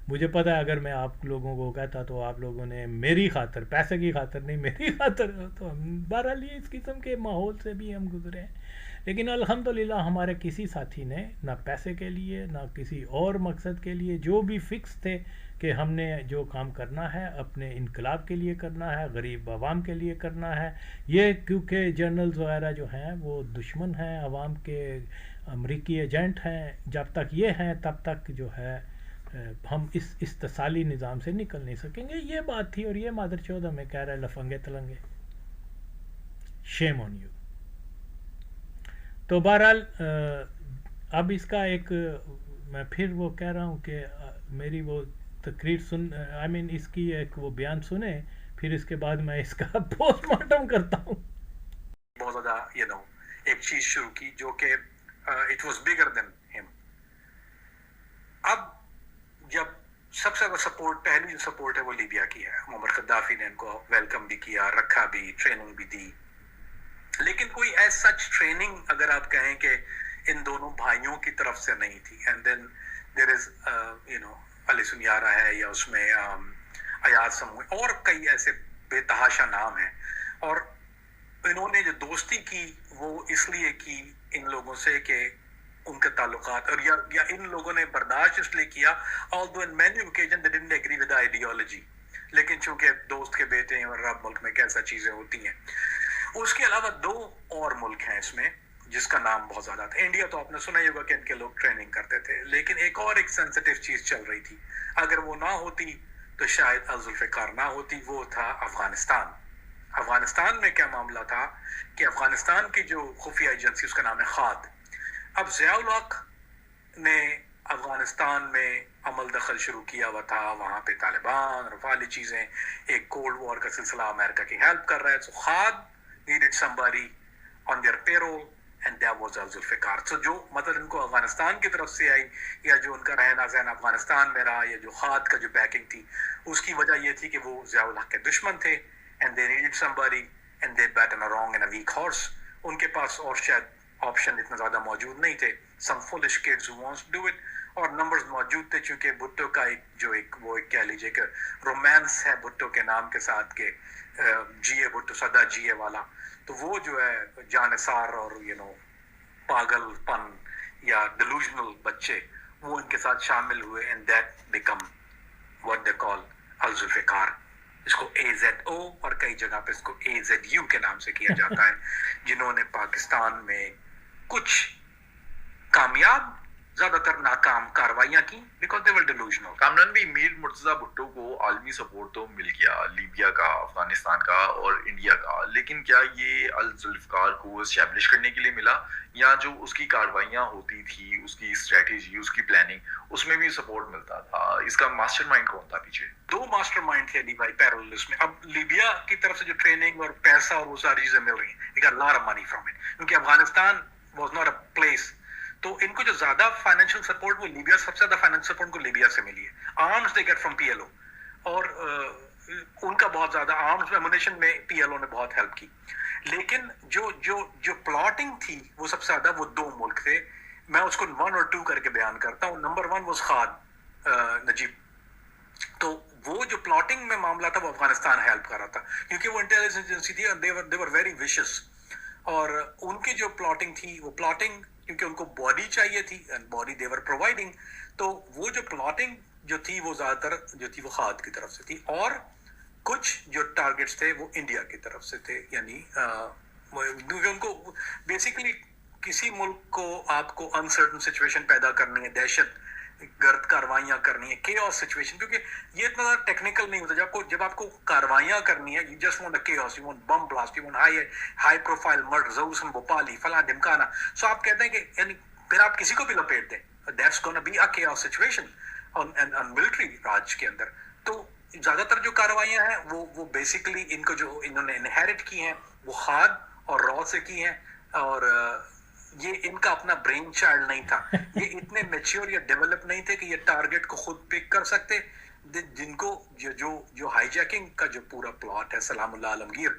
مجھے پتہ ہے اگر میں آپ لوگوں کو کہتا تو آپ لوگوں نے میری خاطر, پیسے کی خاطر نہیں میری خاطر. تو ہم بہرحال اس قسم کے ماحول سے بھی ہم گزرے ہیں, لیکن الحمدللہ ہمارے کسی ساتھی نے نہ پیسے کے لیے نہ کسی اور مقصد کے لیے, جو بھی فکس تھے کہ ہم نے جو کام کرنا ہے اپنے انقلاب کے لیے کرنا ہے, غریب عوام کے لیے کرنا ہے. یہ کیونکہ جرنلز وغیرہ جو ہیں وہ دشمن ہیں عوام کے, امریکی ایجنٹ ہیں, جب تک یہ ہیں تب تک جو ہے ہم اس استثالی نظام سے نکل نہیں سکیں گے. یہ بات تھی, اور یہ مادر چود ہمیں کہہ رہا ہے لفنگے تلنگے. شیم آن یو. تو بہرحال اب اس کا ایک میں پھر وہ کہہ رہا ہوں کہ میری وہ تقریر آئی مین اس کی ایک وہ بیان سنیں, پھر اس کے بعد میں اس کا پوسٹ مارٹم کرتا ہوں. بہت زیادہ ایک چیز شروع کی جو کہ اٹ واز بگر دین ہم. اب جب سب سے سپورٹ, پہلی جو سپورٹ ہے وہ لیبیا کی ہے. معمر قذافی نے ان کو ویلکم بھی کیا, رکھا بھی, ٹریننگ بھی دی, لیکن کوئی ایز سچ ٹریننگ اگر آپ کہیں کہ ان دونوں بھائیوں کی طرف سے نہیں تھی. اینڈ دین دیر از علی سنیارا ہے, یا اس میں ایاز سموئی, اور کئی ایسے بے تحاشا نام ہیں. اور انہوں نے جو دوستی کی وہ اس لیے کی ان لوگوں سے کہ ان کے تعلقات اور یا ان لوگوں نے برداشت اس لیے کیا although in many occasions they didn't agree with the ideology, لیکن چونکہ دوست کے بیٹے ہیں اور رب ملک میں کیسا چیزیں ہوتی ہیں. اس کے علاوہ 2 اور ملک ہیں اس میں جس کا نام بہت زیادہ تھا. انڈیا تو آپ نے سنا ہی ہوگا کہ ان کے لوگ ٹریننگ کرتے تھے, لیکن ایک سینسٹیو چیز چل رہی تھی, اگر وہ نہ ہوتی تو شاید الذوالفقار نہ ہوتی, وہ تھا افغانستان. افغانستان میں کیا معاملہ تھا کہ افغانستان کی جو خفیہ ایجنسی اس کا نام ہے خاد. اب ضیاء الحق نے افغانستان میں عمل دخل شروع کیا ہوا تھا, وہاں پہ طالبان اور والی چیزیں, ایک کولڈ وار کا سلسلہ امریکہ کی ہیلپ کر رہا ہے. So خاد needed somebody on their payroll and that was Al-Zulfikar. So جو مدد ان کو افغانستان کی طرف سے آئی یا جو ان کا رہنا ذہن افغانستان میں رہا یا جو خاد کا جو بیکنگ تھی, اس کی وجہ یہ تھی کہ وہ ضیاء الحق کے دشمن تھے and they needed somebody and they bet on a wrong and a weak horse. ان کے پاس اور شاید آپشن اتنا زیادہ موجود نہیں تھے. some foolish kids who wants to do it, اور نمبرز موجود تھے چونکہ بھٹو کا وہ ایک کہہ لیجیے کہ رومانس ہے بھٹو کے نام کے ساتھ کہ جیے بھٹو سدا جیے والا, تو وہ جو ہے جانثار اور پاگل پن یا ڈیلوژنل بچے وہ ان کے ساتھ شامل ہوئے and that become what they call Al-Zulfikar. اس کو AZO اور کئی جگہ پہ اس کو AZU کے نام سے کیا جاتا ہے, جنہوں نے پاکستان میں کچھ کامیاب زیادہ تر ناکام کاروائیاں کی because they were delusional. Kamran بھی میر مرتضیٰ بھٹو کو عالمی سپورٹ تو مل گیا, لیبیا کا, افغانستان کا اور انڈیا کا, لیکن کیا یہ الذوالفقار کو اسٹیبلش کرنے کے لیے ملا یا جو اس کی کاروائیاں ہوتی تھی, اس کی اسٹریٹجی, اس کی پلاننگ, اس میں بھی سپورٹ ملتا تھا؟ اس کا ماسٹر مائنڈ کون تھا پیچھے؟ 2 ماسٹر مائنڈ تھے علی بھائی پیراللس میں. اب لیبیا کی طرف سے جو ٹریننگ اور پیسہ اور وہ ساری چیزیں مل رہی ہیں, they got a lot of money from it, کیونکہ Afghanistan was not a place. تو ان کو جو زیادہ فائنینشیل سپورٹ وہ لیبیا, سب سے زیادہ فائنینشیل سپورٹ کو لیبیا سے ملی ہے. Arms they get from PLO, اور ان کا بہت زیادہ آرمز میں امونیشن میں PLO نے بہت ہیلپ کی. لیکن جو پلاٹنگ تھی وہ سب سے زیادہ وہ 2 ملک تھے. میں اس کو 1 اور 2 کر کے بیان کرتا ہوں. نمبر 1 واز خاد نجیب. تو وہ جو پلاٹنگ میں معاملہ تھا وہ افغانستان ہیلپ کر رہا تھا کیونکہ وہ انٹیلیجنس ایجنسی تھی اور they were very vicious. اور ان کی جو پلاٹنگ تھی وہ پلاٹنگ کیونکہ ان کو باڈی چاہیے تھی and body they were providing, تو وہ جو پلاٹنگ جو تھی وہ زیادہ تر جو تھی وہ خاد کی طرف سے تھی, اور کچھ جو ٹارگٹس تھے وہ انڈیا کی طرف سے تھے. یعنی ان کو بیسیکلی کسی ملک کو آپ کو انسرٹن سچویشن پیدا کرنی ہے, دہشت گرد کاروائیاں کرنی ہے, کیوس سچویشن, کیونکہ یہ اتنا زیادہ ٹیکنیکل نہیں ہوتا. جب آپ کو کاروائیاں کرنی ہے, you just want a chaos, you want bomb blast, you want high profile murder, زوسن بھوپالی فلاں ڈھمکانا. سو آپ کہتے ہیں کہ یعنی پھر آپ کسی کو بھی لپیٹ دیں, that's gonna be a chaos situation on military raj کے اندر. تو زیادہ تر جو کاروائیاں ہیں وہ بیسیکلی ان کو جو انہوں نے انہیرٹ کی ہیں وہ خاد اور را سے کی ہیں, اور یہ ان کا اپنا برین چائلڈ نہیں تھا. یہ اتنے میچیور یا ڈیولپ نہیں تھے کہ یہ ٹارگٹ کو خود پک کر سکتے. جن کو جو ہائی جیکنگ کا جو پورا پلاٹ ہے, سلام اللہ عالمگیر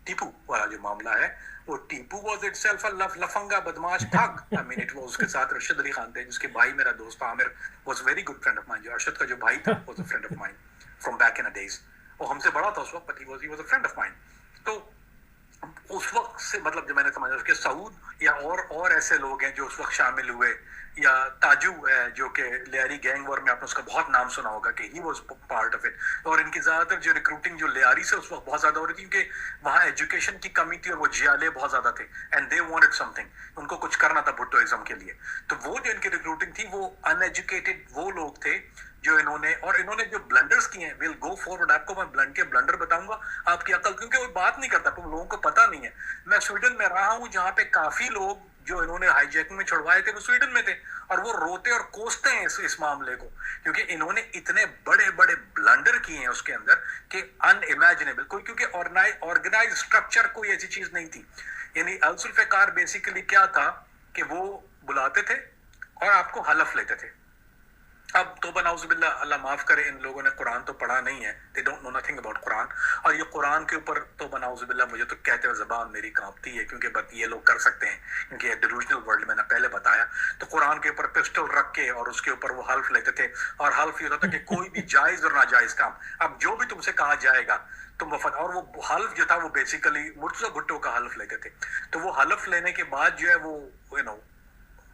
ٹیپو والا جو معاملہ ہے, وہ ٹیپو واز اٹ سیلف لفنگا بدماش ٹھگ. آئی مین اٹ واز, اس کے ساتھ رشید علی خان تھے جس کے بھائی میرا دوست Aamir was very good friend of mine. جو ارشد کا جو بھائی تھا was a friend of mine from back in days. وہ ہم سے بڑا تھا اس وقت, but he was a friend of mine. تو اس وقت سے مطلب جو میں نے سمجھا کہ سعود یا اور ایسے لوگ ہیں جو اس وقت شامل ہوئے, یا تاجو ہے جو کہ لیاری گینگ وار میں آپ نے اس کا بہت نام سنا ہوگا کہ he was part of it. اور ان کی زیادہ تر جو ریکروٹنگ جو لیاری سے اس وقت بہت زیادہ ہو رہی تھی کیونکہ وہاں ایجوکیشن کی کمی تھی اور وہ جیالے بہت زیادہ تھے and they wanted something, ان کو کچھ کرنا تھا بھٹوازم کے لیے. تو وہ جو ان کی ریکروٹنگ تھی وہ ان ایجوکیٹڈ وہ لوگ تھے جو انہوں نے جو بلنڈرز کیے ہیں. ویل گو فارورڈ, آپ کو میں بلنڈر بتاؤں گا آپ کی عقل, کیونکہ وہ بات نہیں کرتا, لوگوں کو پتہ نہیں ہے. میں سویڈن میں رہا ہوں جہاں پہ کافی لوگ جو انہوں نے ہائی جیکنگ میں چھڑوائے تھے وہ سویڈن میں تھے, اور وہ روتے اور کوستے ہیں اس معاملے کو, کیونکہ انہوں نے اتنے بڑے بڑے بلنڈر کیے ہیں اس کے اندر کہ ان امیجنیبل. کوئی کیونکہ آرگنائز اسٹرکچر کوئی ایسی چیز نہیں تھی. یعنی الذوالفقار بیسیکلی کیا تھا کہ وہ بلاتے تھے اور آپ کو حلف لیتے تھے. اب توبہ نعوذ باللہ, اللہ معاف کرے, ان لوگوں نے قرآن تو پڑھا نہیں ہے, they don't know nothing about قرآن. اور یہ قرآن کے اوپر توبہ نعوذ باللہ, مجھے تو کہتے ہوئے زبان میری کانپتی ہے کیونکہ بس یہ لوگ کر سکتے ہیں کیونکہ یہ ڈیلوژنل ورلڈ میں نے پہلے بتایا. تو قرآن کے اوپر پسٹل رکھ کے اور اس کے اوپر وہ حلف لیتے تھے, اور حلف یہ ہوتا تھا کہ کوئی بھی جائز اور ناجائز کام, اب جو بھی تم سے کہا جائے گا تم وفات. اور وہ حلف جو تھا وہ بیسیکلی مرتضیٰ بھٹو کا حلف لیتے تھے. تو وہ حلف لینے کے بعد جو ہے وہ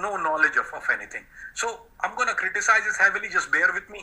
no knowledge of anything. So I'm going to criticize this heavily, just bear with me,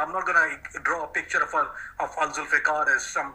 I'm not going to draw a picture of Al-Zulfiqar as some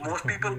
Most people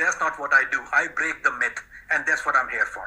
That's not what I do. I break the myth and that's what I'm here for.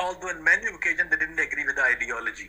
although in many occasions they didn't agree with the ideology,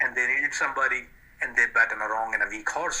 and they needed somebody and they bet on a wrong and a weak horse.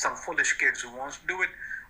Some foolish kids who wants to do it,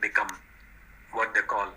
become what they call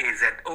AZO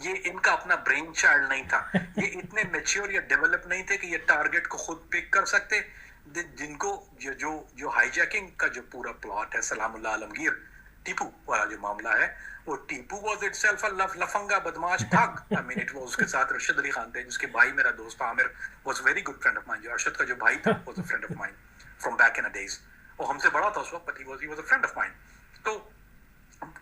یہ ان کا اپنا brain child نہیں تھا, یہ اتنے mature یا develop نہیں تھے کہ یہ ٹارگٹ کو خود پک کر سکتے, جن کو جو ہائی جیکنگ کا جو پورا پلاٹ ہے سلام اللہ عالمگیر ٹیپو والا جو معاملہ ہے, وہ ٹیپو واز اٹ سیلف لفنگا بدماش ٹھگ. آئی مین اٹ واز, اس کے ساتھ رشید علی خان تھے جس کے بھائی میرا دوست Aamir was very good friend of mine, جو ارشد کا جو بھائی تھا was a friend of mine from back in days, وہ ہم سے بڑا تھا اس وقت, but he was a friend of mine. تو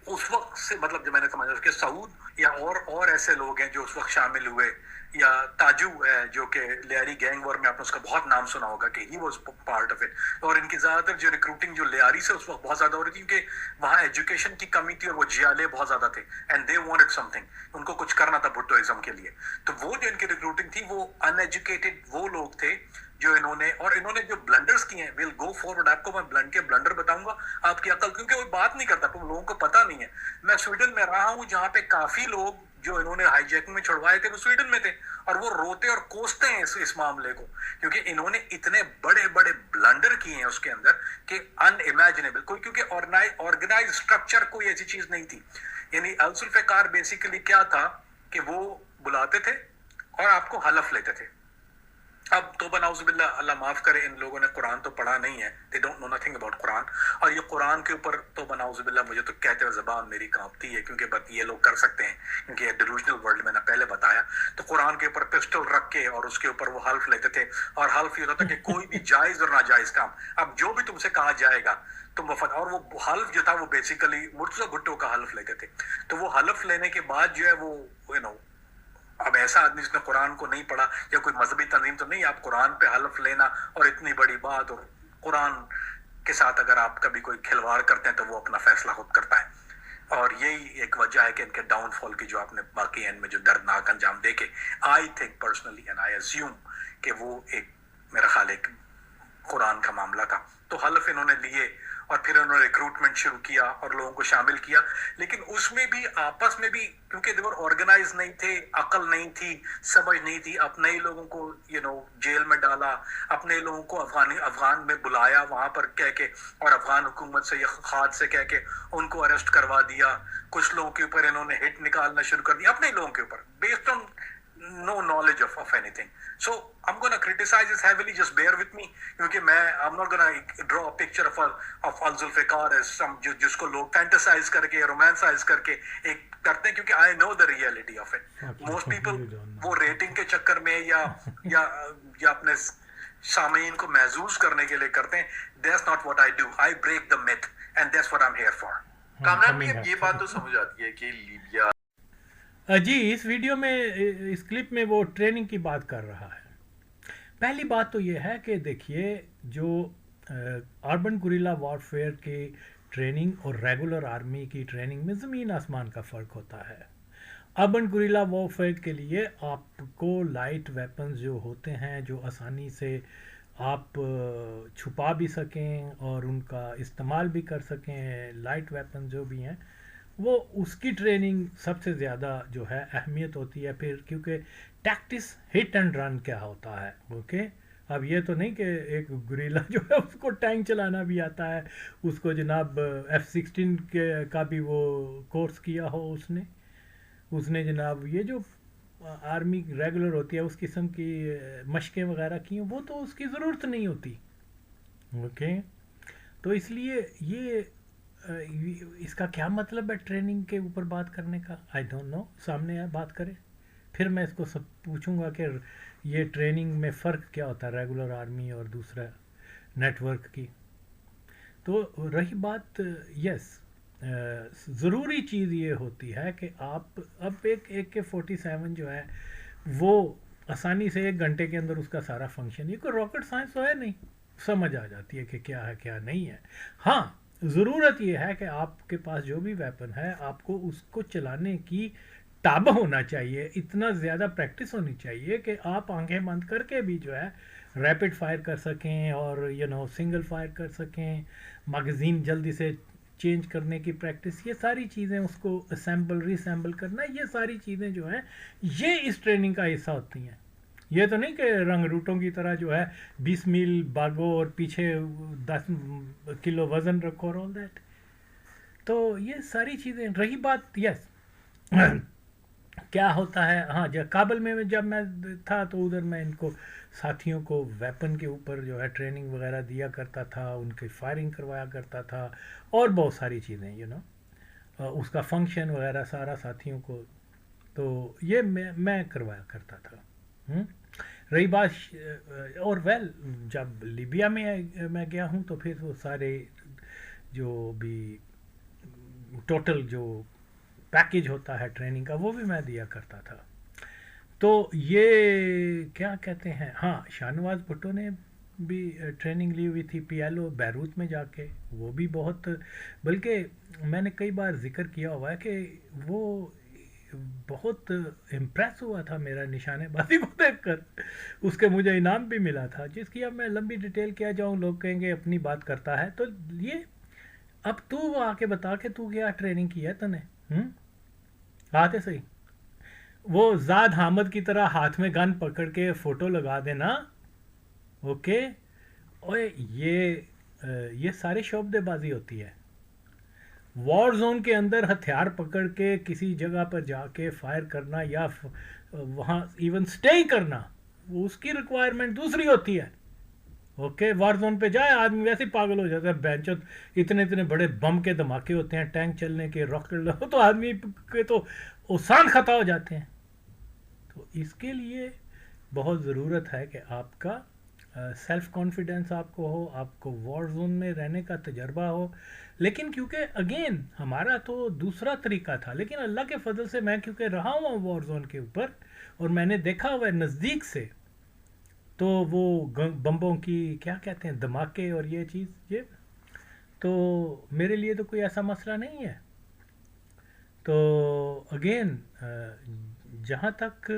اس وقت سے مطلب جو میں نے سمجھا کہ سعود یا اور ایسے لوگ ہیں جو اس وقت شامل ہوئے, یا تاجو ہے جو کہ لیاری گینگ وار میں آپ نے اس کا بہت نام سنا ہوگا کہ he was part of it, اور ان کی زیادہ تر جو ریکروٹنگ جو لیاری سے اس وقت بہت زیادہ ہو رہی تھی کیونکہ وہاں ایجوکیشن کی کمی تھی اور وہ جیالے بہت زیادہ تھے, and they wanted something, ان کو کچھ کرنا تھا بھٹوازم کے لیے. تو وہ جو ان کی ریکروٹنگ تھی وہ ان ایجوکیٹڈ وہ لوگ تھے جو انہوں نے جو بلنڈرز کیے ہیں, ویل گو فارورڈ, آپ کو میں بلنڈر بتاؤں گا آپ کی عقل, کیونکہ وہ بات نہیں کرتا, تم لوگوں کو پتہ نہیں ہے. میں سویڈن میں رہا ہوں جہاں پہ کافی لوگ جو انہوں نے ہائی جیکنگ میں چھڑوائے تھے وہ سویڈن میں تھے, اور وہ روتے اور کوستے ہیں اس معاملے کو, کیونکہ انہوں نے اتنے بڑے بڑے بلنڈر کیے ہیں اس کے اندر کہ ان امیجنیبل, کیونکہ آرگنائز اسٹرکچر کوئی ایسی چیز نہیں تھی. یعنی الذوالفقار بیسیکلی کیا تھا کہ وہ بلاتے تھے اور آپ کو حلف لیتے تھے. اب توبہ نعوذ باللہ, اللہ معاف کرے, ان لوگوں نے قرآن تو پڑھا نہیں ہے, they don't know nothing about قرآن, اور یہ قرآن کے اوپر توبہ نعوذ باللہ مجھے تو کہتے ہوئے زبان میری کانپتی ہے, کیونکہ یہ لوگ کر سکتے ہیں, کیونکہ یہ ڈیلوژنل ورلڈ میں نے پہلے بتایا. تو قرآن کے اوپر پسٹل رکھ کے اور اس کے اوپر وہ حلف لیتے تھے, اور حلف یہ ہوتا تھا کہ کوئی بھی جائز اور ناجائز کام, اب جو بھی تم سے کہا جائے گا تم وفات, اور وہ حلف جو تھا وہ بیسیکلی مرتضی بھٹو کا حلف لیتے تھے. تو وہ حلف لینے کے بعد جو ہے وہ اب ایسا آدمی جس نے قرآن کو نہیں پڑھا یا کوئی مذہبی تنظیم تو نہیں, آپ قرآن پہ حلف لینا اور اتنی بڑی بات, اور قرآن کے ساتھ اگر آپ کبھی کوئی کھلواڑ کرتے ہیں تو وہ اپنا فیصلہ خود کرتا ہے. اور یہی ایک وجہ ہے کہ ان کے ڈاؤن فال کی جو آپ نے باقی اینڈ میں جو دردناک انجام دیکھے, I think personally and I assume کہ وہ ایک میرا خیال ایک قرآن کا معاملہ تھا. تو حلف انہوں نے لیے اور پھر انہوں نے ریکروٹمنٹ شروع کیا اور لوگوں کو شامل کیا, لیکن اس میں بھی آپس میں بھی کیونکہ دیور آرگنائز نہیں تھے, عقل نہیں تھی, سمجھ نہیں تھی, اپنے ہی لوگوں کو جیل میں ڈالا, اپنے لوگوں کو افغان میں بلایا وہاں پر کہہ کے, اور افغان حکومت سے یا خاد سے کہہ کے ان کو اریسٹ کروا دیا. کچھ لوگوں کے اوپر انہوں نے ہٹ نکالنا شروع کر دیا اپنے ہی لوگوں کے اوپر, based on no knowledge of anything. So I'm going to criticize this heavily, just bear with me, کیونکہ I'm not going to draw a picture of Al-Zulfikar as some جس کو لوگ فینٹسائز کر کے رومانسائز کر کے ایک کرتے ہیں, کیونکہ I know the reality of it. Most people وہ ریٹنگ کے چکر میں یا اپنے سامعین کو محظوظ کرنے کے لیے کرتے ہیں. That's not what I do. I break the myth and that's what I'm here for. Kamran بھی یہ بات تو سمجھ آتی ہے کہ لیبیا جی اس ویڈیو میں اس کلپ میں وہ ٹریننگ کی بات کر رہا ہے. پہلی بات تو یہ ہے کہ دیکھیے جو اربن گوریلا وارفیئر کی ٹریننگ اور ریگولر آرمی کی ٹریننگ میں زمین آسمان کا فرق ہوتا ہے. اربن گوریلا وارفیئر کے لیے آپ کو لائٹ ویپنز جو ہوتے ہیں جو آسانی سے آپ چھپا بھی سکیں اور ان کا استعمال بھی کر سکیں, لائٹ ویپن جو بھی ہیں وہ اس کی ٹریننگ سب سے زیادہ جو ہے اہمیت ہوتی ہے. پھر کیونکہ ٹیکٹس ہٹ اینڈ رن کیا ہوتا ہے, اوکے. اب یہ تو نہیں کہ ایک گوریلا جو ہے اس کو ٹینک چلانا بھی آتا ہے, اس کو جناب F-16 کا بھی وہ کورس کیا ہو اس نے جناب یہ جو آرمی ریگولر ہوتی ہے اس قسم کی مشقیں وغیرہ کی ہیں, وہ تو اس کی ضرورت نہیں ہوتی, اوکے. تو اس لیے یہ اس کا کیا مطلب ہے ٹریننگ کے اوپر بات کرنے کا, آئی ڈونٹ نو. سامنے آئے بات کریں, پھر میں اس کو سب پوچھوں گا کہ یہ ٹریننگ میں فرق کیا ہوتا ہے ریگولر آرمی اور دوسرا نیٹ ورک کی. تو رہی بات, یس ضروری چیز یہ ہوتی ہے کہ آپ اب ایک AK-47 جو ہے وہ آسانی سے 1 گھنٹے کے اندر اس کا سارا فنکشن, یہ کوئی راکٹ سائنس تو ہے نہیں, سمجھ آ جاتی ہے کہ کیا ہے کیا نہیں ہے. ہاں ضرورت یہ ہے کہ آپ کے پاس جو بھی ویپن ہے آپ کو اس کو چلانے کی تاب ہونا چاہیے, اتنا زیادہ پریکٹس ہونی چاہیے کہ آپ آنکھیں بند کر کے بھی جو ہے ریپڈ فائر کر سکیں اور سنگل فائر کر سکیں, میگزین جلدی سے چینج کرنے کی پریکٹس, یہ ساری چیزیں, اس کو اسمبل ری اسمبل کرنا, یہ ساری چیزیں جو ہیں یہ اس ٹریننگ کا حصہ ہوتی ہیں. یہ تو نہیں کہ رنگ روٹوں کی طرح جو ہے 20 میل بھاگو اور پیچھے 10 کلو وزن رکھو اور آل دیٹ. تو یہ ساری چیزیں. رہی بات, یس کیا ہوتا ہے. ہاں جب کابل میں جب میں تھا تو ادھر میں ان کو ساتھیوں کو ویپن کے اوپر جو ہے ٹریننگ وغیرہ دیا کرتا تھا, ان کی فائرنگ کروایا کرتا تھا, اور بہت ساری چیزیں اس کا فنکشن وغیرہ سارا ساتھیوں کو, تو یہ میں کروایا کرتا تھا. رہی بات اور جب لیبیا میں گیا ہوں تو پھر وہ سارے جو بھی ٹوٹل جو پیکیج ہوتا ہے ٹریننگ کا وہ بھی میں دیا کرتا تھا. تو یہ کیا کہتے ہیں, ہاں شاہ نواز بھٹو نے بھی ٹریننگ لی ہوئی تھی پی ایل او بیروت میں جا کے, وہ بھی بہت, بلکہ میں نے کئی بار ذکر کیا ہوا ہے کہ وہ بہت امپریس ہوا تھا میرا نشانے بازی کو دیکھ کر. اس کے مجھے انعام بھی ملا تھا, جس کی اب میں لمبی ڈیٹیل کیا جاؤں, لوگ کہیں گے اپنی بات کرتا ہے. تو یہ اب تو آ کے بتا کہ تو کیا ٹریننگ کی ہے تو نے, آتے صحیح. وہ زاد حامد کی طرح ہاتھ میں گن پکڑ کے فوٹو لگا دینا, اوکے, اوے یہ سارے شعبدے بازی ہوتی ہے. وار زون کے اندر ہتھیار پکڑ کے کسی جگہ پر جا کے فائر کرنا یا وہاں ایون سٹے کرنا, اس کی ریکوائرمنٹ دوسری ہوتی ہے. اوکے, وار زون پہ جائے آدمی ویسے ہی پاگل ہو جاتا ہے, بینچت اتنے بڑے بم کے دھماکے ہوتے ہیں, ٹینک چلنے کے, راکٹ, تو آدمی کے تو اوسان خطا ہو جاتے ہیں. تو اس کے لیے بہت ضرورت ہے کہ آپ کا سیلف کانفیڈنس آپ کو ہو, آپ کو وار زون میں رہنے کا تجربہ ہو. لیکن کیونکہ اگین ہمارا تو دوسرا طریقہ تھا, لیکن اللہ کے فضل سے میں کیونکہ رہا ہوں وار زون کے اوپر اور میں نے دیکھا ہوا ہے نزدیک سے, تو وہ بمبوں کی کیا کہتے ہیں دھماکے اور یہ چیز, یہ تو میرے لیے تو کوئی ایسا مسئلہ نہیں ہے. تو اگین جہاں تک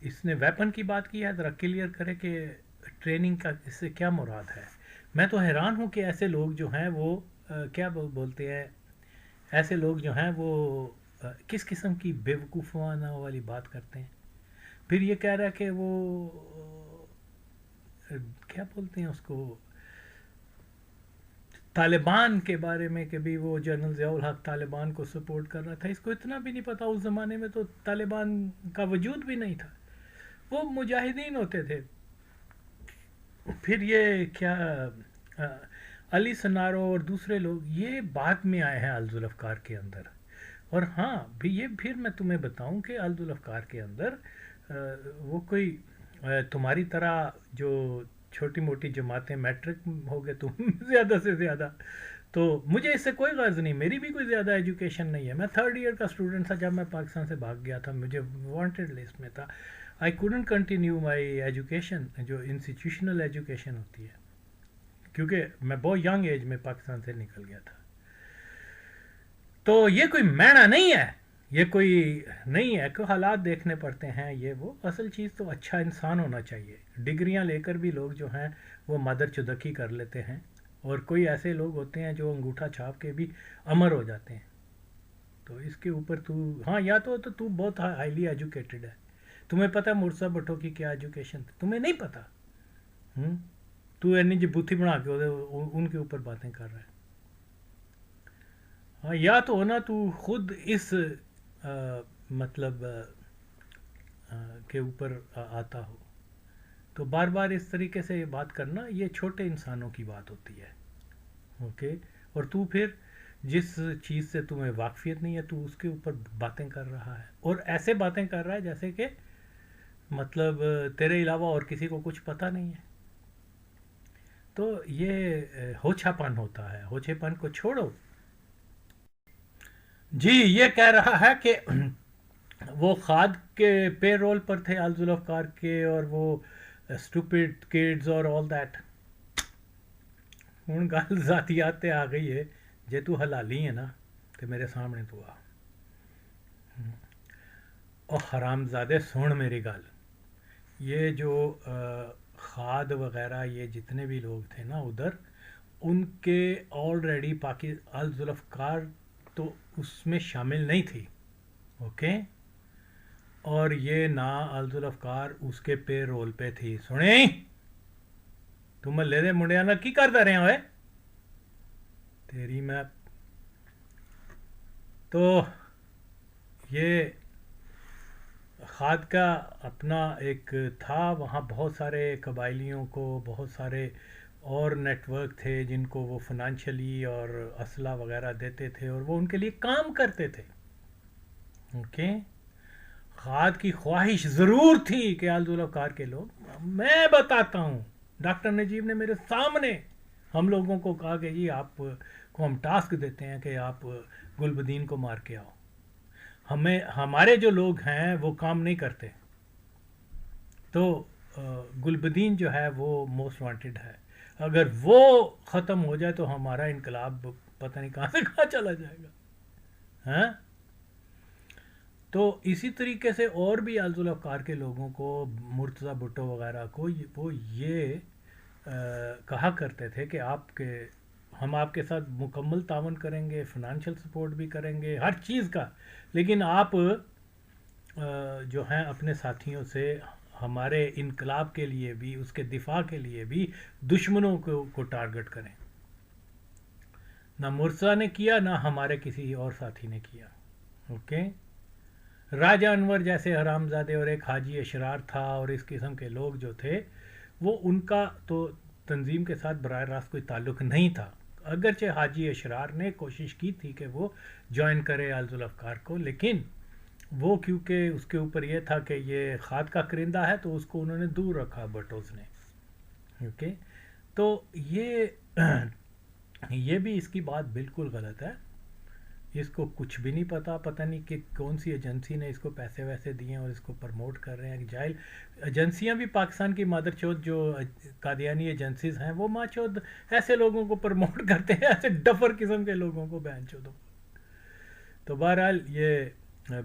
اس نے ویپن کی بات کی ہے, ذرا کلیئر کرے کہ ٹریننگ کا اس سے کیا مراد ہے. میں تو حیران ہوں کہ ایسے لوگ جو ہیں وہ کیا بولتے ہیں, ایسے لوگ جو ہیں وہ کس قسم کی بے وقوفانہ والی بات کرتے ہیں. پھر یہ کہہ رہا ہے کہ وہ کیا بولتے ہیں اس کو, طالبان کے بارے میں کہ بھی وہ جنرل ضیاء الحق طالبان کو سپورٹ کر رہا تھا. اس کو اتنا بھی نہیں پتا, اس زمانے میں تو طالبان کا وجود بھی نہیں تھا, وہ مجاہدین ہوتے تھے. پھر یہ کیا علی سنارو اور دوسرے لوگ یہ بعد میں آئے ہیں الذوالافکار کے اندر. اور ہاں بھی یہ پھر میں تمہیں بتاؤں کہ الذوالافکار کے اندر وہ کوئی تمہاری طرح جو چھوٹی موٹی جماعتیں میٹرک ہو گئے تم زیادہ سے زیادہ, تو مجھے اس سے کوئی غرض نہیں, میری بھی کوئی زیادہ ایجوکیشن نہیں ہے. میں 3rd ایئر کا اسٹوڈنٹ تھا جب میں پاکستان سے بھاگ گیا تھا, مجھے وانٹیڈ لسٹ میں تھا. I couldn't continue my education, جو انسٹیٹیوشنل ایجوکیشن ہوتی ہے, کیونکہ میں بہت ینگ ایج میں پاکستان سے نکل گیا تھا. تو یہ کوئی مینا نہیں ہے, یہ کوئی نہیں ہے کہ حالات دیکھنے پڑتے ہیں, یہ وہ اصل چیز تو اچھا انسان ہونا چاہیے. ڈگریاں لے کر بھی لوگ جو ہیں وہ مادر چودکی کر لیتے ہیں, اور کوئی ایسے لوگ ہوتے ہیں جو انگوٹھا چھاپ کے بھی امر ہو جاتے ہیں. تو اس کے اوپر تو ہاں یا تو بہت ہائیلی ایجوکیٹڈ ہے, تمہیں پتہ ہے مرزا بھٹو کی کیا ایجوکیشن تھی, تمہیں نہیں پتہ, تو اینی جی بوتھی بنا کے ان کے اوپر باتیں کر رہا ہے. ہاں یا تو ہونا تو خود اس مطلب کے اوپر آتا ہو, تو بار بار اس طریقے سے بات کرنا یہ چھوٹے انسانوں کی بات ہوتی ہے. اوکے, اور تو پھر جس چیز سے تمہیں واقفیت نہیں ہے تو اس کے اوپر باتیں کر رہا ہے, اور ایسے باتیں کر رہا ہے جیسے کہ مطلب تیرے علاوہ اور کسی کو کچھ پتہ نہیں ہے. تو یہ ہوچھا پن ہوتا ہے, ہوچھے پن کو چھوڑو. جی یہ کہہ رہا ہے کہ وہ خاد کے پے رول پر تھے الذوالافکار کے, اور وہ اسٹوپڈ کڈز اور آل دیٹ. ہوں گل ذاتیات آ گئی ہے, جے تو حلالی ہے نا تو میرے سامنے تو آ, اور حرام زادے سن میری گل. یہ جو خاد وغیرہ یہ جتنے بھی لوگ تھے نا ادھر, ان کے آلریڈی الذوالافکار تو اس میں شامل نہیں تھی. اوکے, اور یہ نہ الذوالافکار اس کے پے رول پہ تھی. سنیں تم لے دے منڈیا نا کی کرتا رہے ہوئے تیری میں. تو یہ خاد کا اپنا ایک تھا، وہاں بہت سارے قبائلیوں کو بہت سارے اور نیٹ ورک تھے جن کو وہ فنانشلی اور اسلحہ وغیرہ دیتے تھے اور وہ ان کے لیے کام کرتے تھے. اوکے. خاد کی خواہش ضرور تھی کہ آلذوالافکار کے لوگ، میں بتاتا ہوں، ڈاکٹر نجیب نے میرے سامنے ہم لوگوں کو کہا کہ جی آپ کو ہم ٹاسک دیتے ہیں کہ آپ گلبدین کو مار کے آؤ. ہمارے جو لوگ ہیں وہ کام نہیں کرتے، تو گلبدین جو ہے وہ موسٹ وانٹڈ ہے. اگر وہ ختم ہو جائے تو ہمارا انقلاب پتہ نہیں کہاں سے کہاں چلا جائے گا. ہاں. تو اسی طریقے سے اور بھی آلذوالافکار کے لوگوں کو، مرتضیٰ بھٹو وغیرہ کو، وہ یہ کہا کرتے تھے کہ ہم آپ کے ساتھ مکمل تعاون کریں گے، فنانشل سپورٹ بھی کریں گے، ہر چیز کا، لیکن آپ جو ہیں اپنے ساتھیوں سے ہمارے انقلاب کے لیے بھی، اس کے دفاع کے لیے بھی دشمنوں کو ٹارگٹ کریں. نہ مرتضیٰ نے کیا، نہ ہمارے کسی اور ساتھی نے کیا. اوکے. راجہ انور جیسے حرامزادے اور ایک حاجی اشرار تھا اور اس قسم کے لوگ جو تھے، وہ ان کا تو تنظیم کے ساتھ براہ راست کوئی تعلق نہیں تھا، اگرچہ حاجی اشرار نے کوشش کی تھی کہ وہ جوائن کرے آلذوالافکار کو، لیکن وہ کیونکہ اس کے اوپر یہ تھا کہ یہ خاد کا کرندہ ہے تو اس کو انہوں نے دور رکھا بٹوز نے. اوکے. تو یہ بھی اس کی بات بالکل غلط ہے. اس کو کچھ بھی نہیں پتہ نہیں کہ کون سی ایجنسی نے اس کو پیسے ویسے دیے ہیں اور اس کو پروموٹ کر رہے ہیں. جاہل ایجنسیاں بھی پاکستان کی مادر چوت جو قادیانی ایجنسیز ہیں وہ ماں چوت ایسے لوگوں کو پروموٹ کرتے ہیں، ایسے ڈفر قسم کے لوگوں کو بہن چودوں. تو بہرحال یہ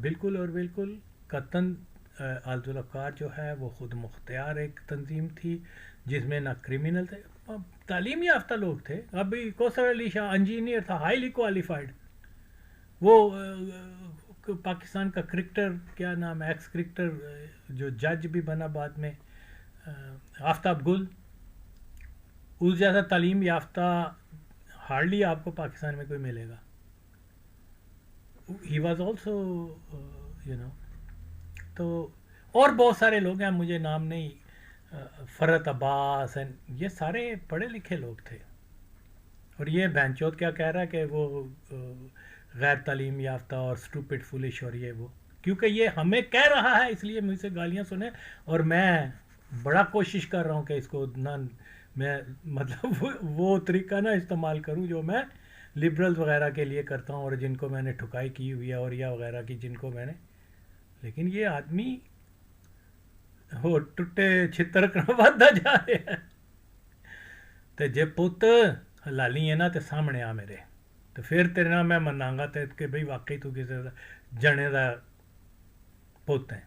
بالکل اور بالکل قطعاً آلذوالافکار جو ہے وہ خود مختار ایک تنظیم تھی جس میں نہ کرمنل تھے، تعلیم یافتہ لوگ تھے. ابھی کوثر علی شاہ انجینئر تھا، ہائیلی کوالیفائڈ. وہ پاکستان کا کرکٹر، کیا نام ہے، ایکس کرکٹر جو جج بھی بنا بعد میں، آفتاب گل، اس جیسا تعلیم یافتہ ہارڈلی آپ کو پاکستان میں کوئی ملے گا. ہی واز آلسو تو اور بہت سارے لوگ ہیں، مجھے نام نہیں، فرت عباس، یہ سارے پڑھے لکھے لوگ تھے. اور یہ بہن چوت کیا کہہ رہا ہے کہ وہ غیر تعلیم یافتہ اور اسٹوپڈ فولش، اور یہ وہ، کیونکہ یہ ہمیں کہہ رہا ہے اس لیے مجھ سے گالیاں سنیں، اور میں بڑا کوشش کر رہا ہوں کہ اس کو نہ میں مطلب وہ طریقہ نہ استعمال کروں جو میں لبرلز وغیرہ کے لیے کرتا ہوں اور جن کو میں نے ٹھکائی کی ہوئی ہے، اور یا وغیرہ کی جن کو میں نے. لیکن یہ آدمی وہ ٹوٹے چھتر کرواتا جا رہے ہیں. تو جے پت حلالی ہے نا تو سامنے آ میرے، تو پھر تیرے نام میں مناں گا تے کہ بھئی واقعی تو کسی جنے دا پوت ہے.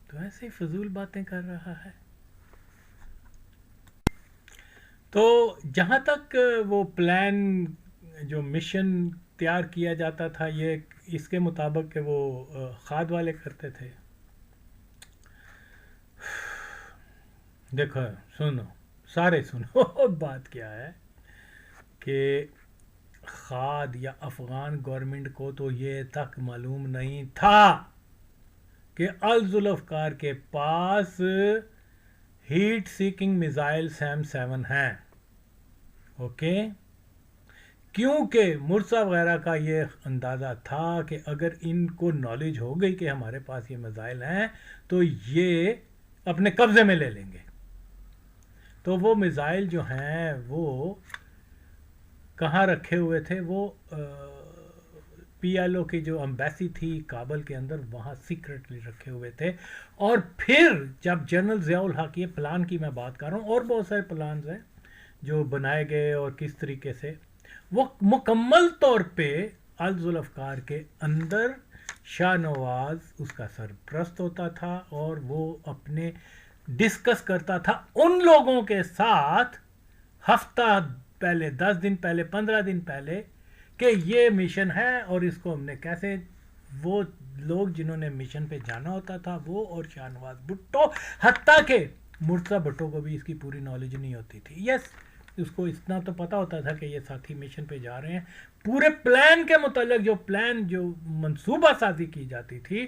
تو ایسے ہی فضول باتیں کر رہا ہے. تو جہاں تک وہ پلان جو مشن تیار کیا جاتا تھا، یہ اس کے مطابق کہ وہ خاد والے کرتے تھے. دیکھو سنو، سارے سنو، بات کیا ہے کہ خاد یا افغان گورنمنٹ کو تو یہ تک معلوم نہیں تھا کہ آلذوالافکار کے پاس ہیٹ سیکنگ میزائل سیم 7 ہیں. اوکے. کیونکہ مرتضیٰ وغیرہ کا یہ اندازہ تھا کہ اگر ان کو نالج ہو گئی کہ ہمارے پاس یہ میزائل ہیں تو یہ اپنے قبضے میں لے لیں گے. تو وہ میزائل جو ہیں وہ کہاں رکھے ہوئے تھے؟ وہ پی ایل او کی جو امبیسی تھی کابل کے اندر، وہاں سیکرٹلی رکھے ہوئے تھے. اور پھر جب جنرل ضیاء الحق، یہ پلان کی میں بات کر رہا ہوں، اور بہت سارے پلانز ہیں جو بنائے گئے اور کس طریقے سے، وہ مکمل طور پہ آلذوالافکار کے اندر شاہ نواز اس کا سرپرست ہوتا تھا، اور وہ اپنے ڈسکس کرتا تھا ان لوگوں کے ساتھ ہفتہ پہلے، 10 دن پہلے، 15 دن پہلے، کہ یہ مشن ہے اور اس کو ہم نے کیسے. وہ لوگ جنہوں نے مشن پہ جانا ہوتا تھا وہ اور شاہ نواز بھٹو، حتیٰ کہ مرتضیٰ بھٹو کو بھی اس کی پوری نالج نہیں ہوتی تھی. یس، اس کو اتنا تو پتہ ہوتا تھا کہ یہ ساتھی مشن پہ جا رہے ہیں. پورے پلان کے متعلق جو منصوبہ سازی کی جاتی تھی،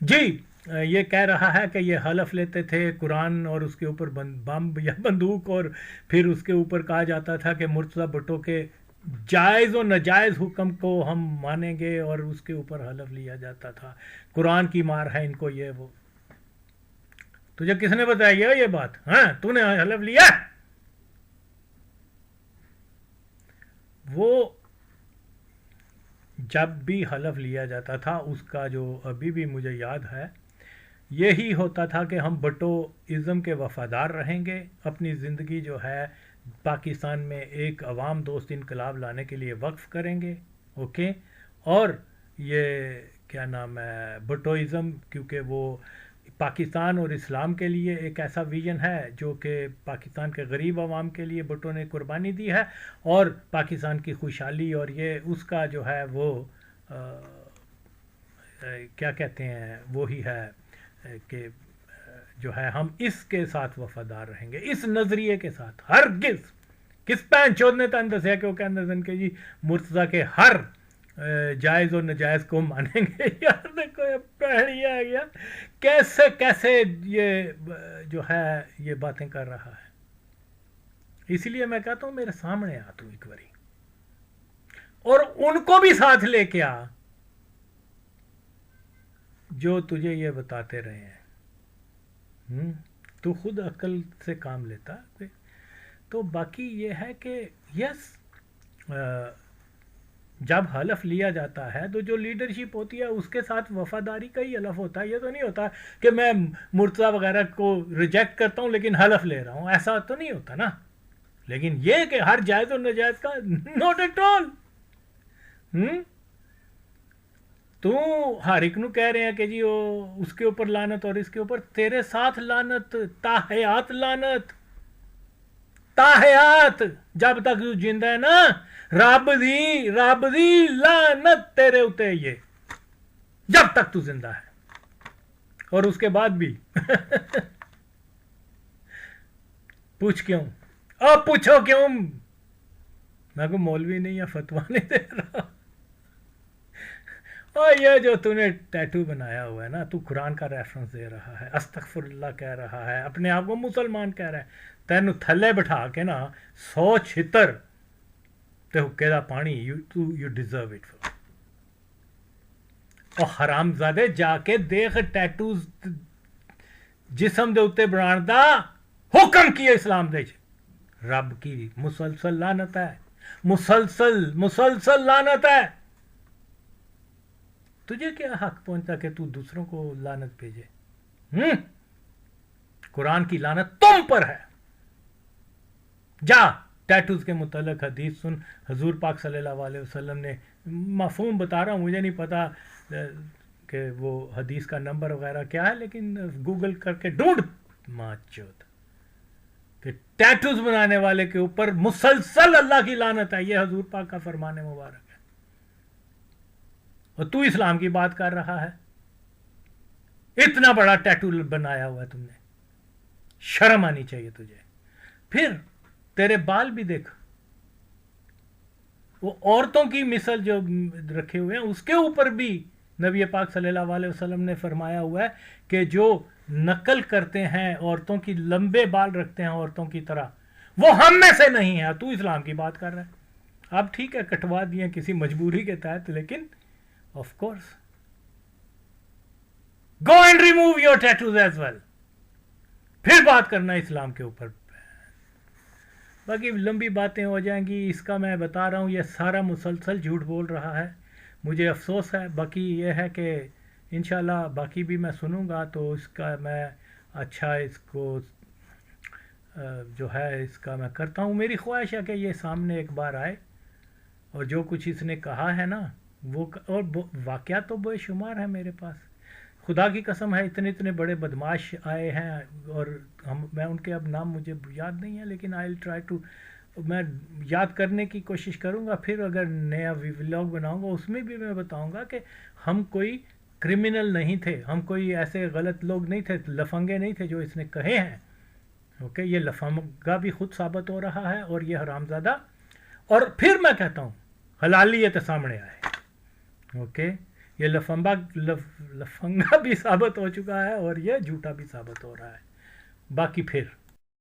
جی یہ کہہ رہا ہے کہ یہ حلف لیتے تھے قرآن اور اس کے اوپر بم یا بندوق، اور پھر اس کے اوپر کہا جاتا تھا کہ مرتضی بھٹو کے جائز و ناجائز حکم کو ہم مانیں گے، اور اس کے اوپر حلف لیا جاتا تھا قرآن کی مار ہے ان کو، یہ وہ۔ تجھے کس نے بتایا یہ بات؟ ہاں تو نے حلف لیا؟ وہ جب بھی حلف لیا جاتا تھا اس کا جو ابھی بھی مجھے یاد ہے یہی ہوتا تھا کہ ہم بھٹو ازم کے وفادار رہیں گے، اپنی زندگی جو ہے پاکستان میں ایک عوام دوست انقلاب لانے کے لیے وقف کریں گے، اوکے۔ اور یہ کیا نام ہے بھٹوازم، کیونکہ وہ پاکستان اور اسلام کے لیے ایک ایسا ویژن ہے جو کہ پاکستان کے غریب عوام کے لیے بھٹو نے قربانی دی ہے، اور پاکستان کی خوشحالی اور یہ اس کا جو ہے وہ کیا کہتے ہیں وہی ہے کہ جو ہے ہم اس کے ساتھ وفادار رہیں گے، اس نظریے کے ساتھ۔ ہرگز کس پین چود نے تن دسیا کہ وہ کہندے سن کہ جی مرتضیٰ کے ہر جائز و نجائز کو مانیں گے۔ یار دیکھو یہ پہڑی آ گیا، کیسے کیسے یہ جو ہے یہ باتیں کر رہا ہے۔ اس لیے میں کہتا ہوں میرے سامنے آ تو ایک باری، اور ان کو بھی ساتھ لے کے آ جو تجھے یہ بتاتے رہے ہیں۔ تو خود عقل سے کام لیتا۔ تو باقی یہ ہے کہ یس جب حلف لیا جاتا ہے تو جو لیڈرشپ ہوتی ہے اس کے ساتھ وفاداری کا ہی حلف ہوتا ہے۔ یہ تو نہیں ہوتا کہ میں مرتضیٰ وغیرہ کو ریجیکٹ کرتا ہوں لیکن حلف لے رہا ہوں، ایسا تو نہیں ہوتا نا۔ لیکن یہ کہ ہر جائز اور ناجائز کا نوٹ ایٹ آل۔ تو ہر ایک نو کہہ رہے ہیں کہ جی وہ اس کے اوپر لعنت اور اس کے اوپر، تیرے ساتھ لعنت، تاحیات لعنت، تاحیات جب تک تو زندہ ہے نا، رب دی لعنت تیرے اتے یہ جب تک تو زندہ ہے، اور اس کے بعد بھی۔ پوچھ کیوں؟ اب پوچھو کیوں؟ میں کو مولوی نہیں یا فتویٰ نہیں دے رہا۔ اور یہ جو تو نے ٹیٹو بنایا ہوا ہے نا، تو قرآن کا ریفرنس دے رہا ہے، استغفر اللہ کہہ رہا ہے، اپنے آپ کو مسلمان کہہ رہا ہے، تینوں تھلے بٹھا کے نا 100 چھتر تے حکے دا پانی، یو ڈیزرو اٹ۔ اور حرام زادے جا کے دیکھ ٹیٹوز جسم دے اتے بنان دا حکم کیا اسلام دے، رب کی مسلسل لعنت ہے، مسلسل لعنت ہے۔ تجھے کیا حق پہنچتا کہ تو دوسروں کو لعنت بھیجے؟ قرآن کی لعنت تم پر ہے۔ جا ٹیٹوز کے متعلق حدیث سن، حضور پاک صلی اللہ علیہ وسلم نے، مفہوم بتا رہا ہوں، مجھے نہیں پتا کہ وہ حدیث کا نمبر وغیرہ کیا ہے، لیکن گوگل کر کے ڈھونڈ ماچوت کہ ٹیٹوز بنانے والے کے اوپر مسلسل اللہ کی لعنت ہے، یہ حضور پاک کا فرمان مبارک ہے۔ اور تو اسلام کی بات کر رہا ہے، اتنا بڑا ٹیٹو بنایا ہوا ہے تم نے، شرم آنی چاہیے تجھے۔ پھر تیرے بال بھی دیکھ، وہ عورتوں کی مثل جو رکھے ہوئے ہیں اس کے اوپر بھی نبی پاک صلی اللہ علیہ وسلم نے فرمایا ہوا ہے کہ جو نقل کرتے ہیں عورتوں کی، لمبے بال رکھتے ہیں عورتوں کی طرح، وہ ہم میں سے نہیں ہے۔ تو اسلام کی بات کر رہا ہے۔ اب ٹھیک ہے کٹوا دیے کسی مجبوری کے تحت، لیکن of course go and remove your tattoos as well, پھر بات کرنا اسلام کے اوپر۔ باقی لمبی باتیں ہو جائیں گی، اس کا میں بتا رہا ہوں یہ سارا مسلسل جھوٹ بول رہا ہے، مجھے افسوس ہے۔ باقی یہ ہے کہ انشاءاللہ باقی بھی میں سنوں گا تو اس کا میں اچھا اس کو جو ہے اس کا میں کرتا ہوں۔ میری خواہش ہے کہ یہ سامنے ایک بار آئے، اور جو کچھ اس نے کہا ہے نا وہ، اور واقعات تو بے شمار ہیں میرے پاس، خدا کی قسم ہے، اتنے بڑے بدماش آئے ہیں، اور میں ان کے اب نام مجھے یاد نہیں ہے، لیکن آئی ول ٹرائی ٹو، میں یاد کرنے کی کوشش کروں گا۔ پھر اگر نیا ولاگ بناؤں گا اس میں بھی میں بتاؤں گا کہ ہم کوئی کرمنل نہیں تھے، ہم کوئی ایسے غلط لوگ نہیں تھے، لفنگے نہیں تھے جو اس نے کہے ہیں۔ اوکے، یہ لفنگا بھی خود ثابت ہو رہا ہے، اور یہ حرامزادہ، اور پھر میں کہتا ہوں حلالیت سامنے آئے۔ اوکے، یہ لفنگا بھی ثابت ہو چکا ہے اور یہ جھوٹا بھی ثابت ہو رہا ہے. باقی پھر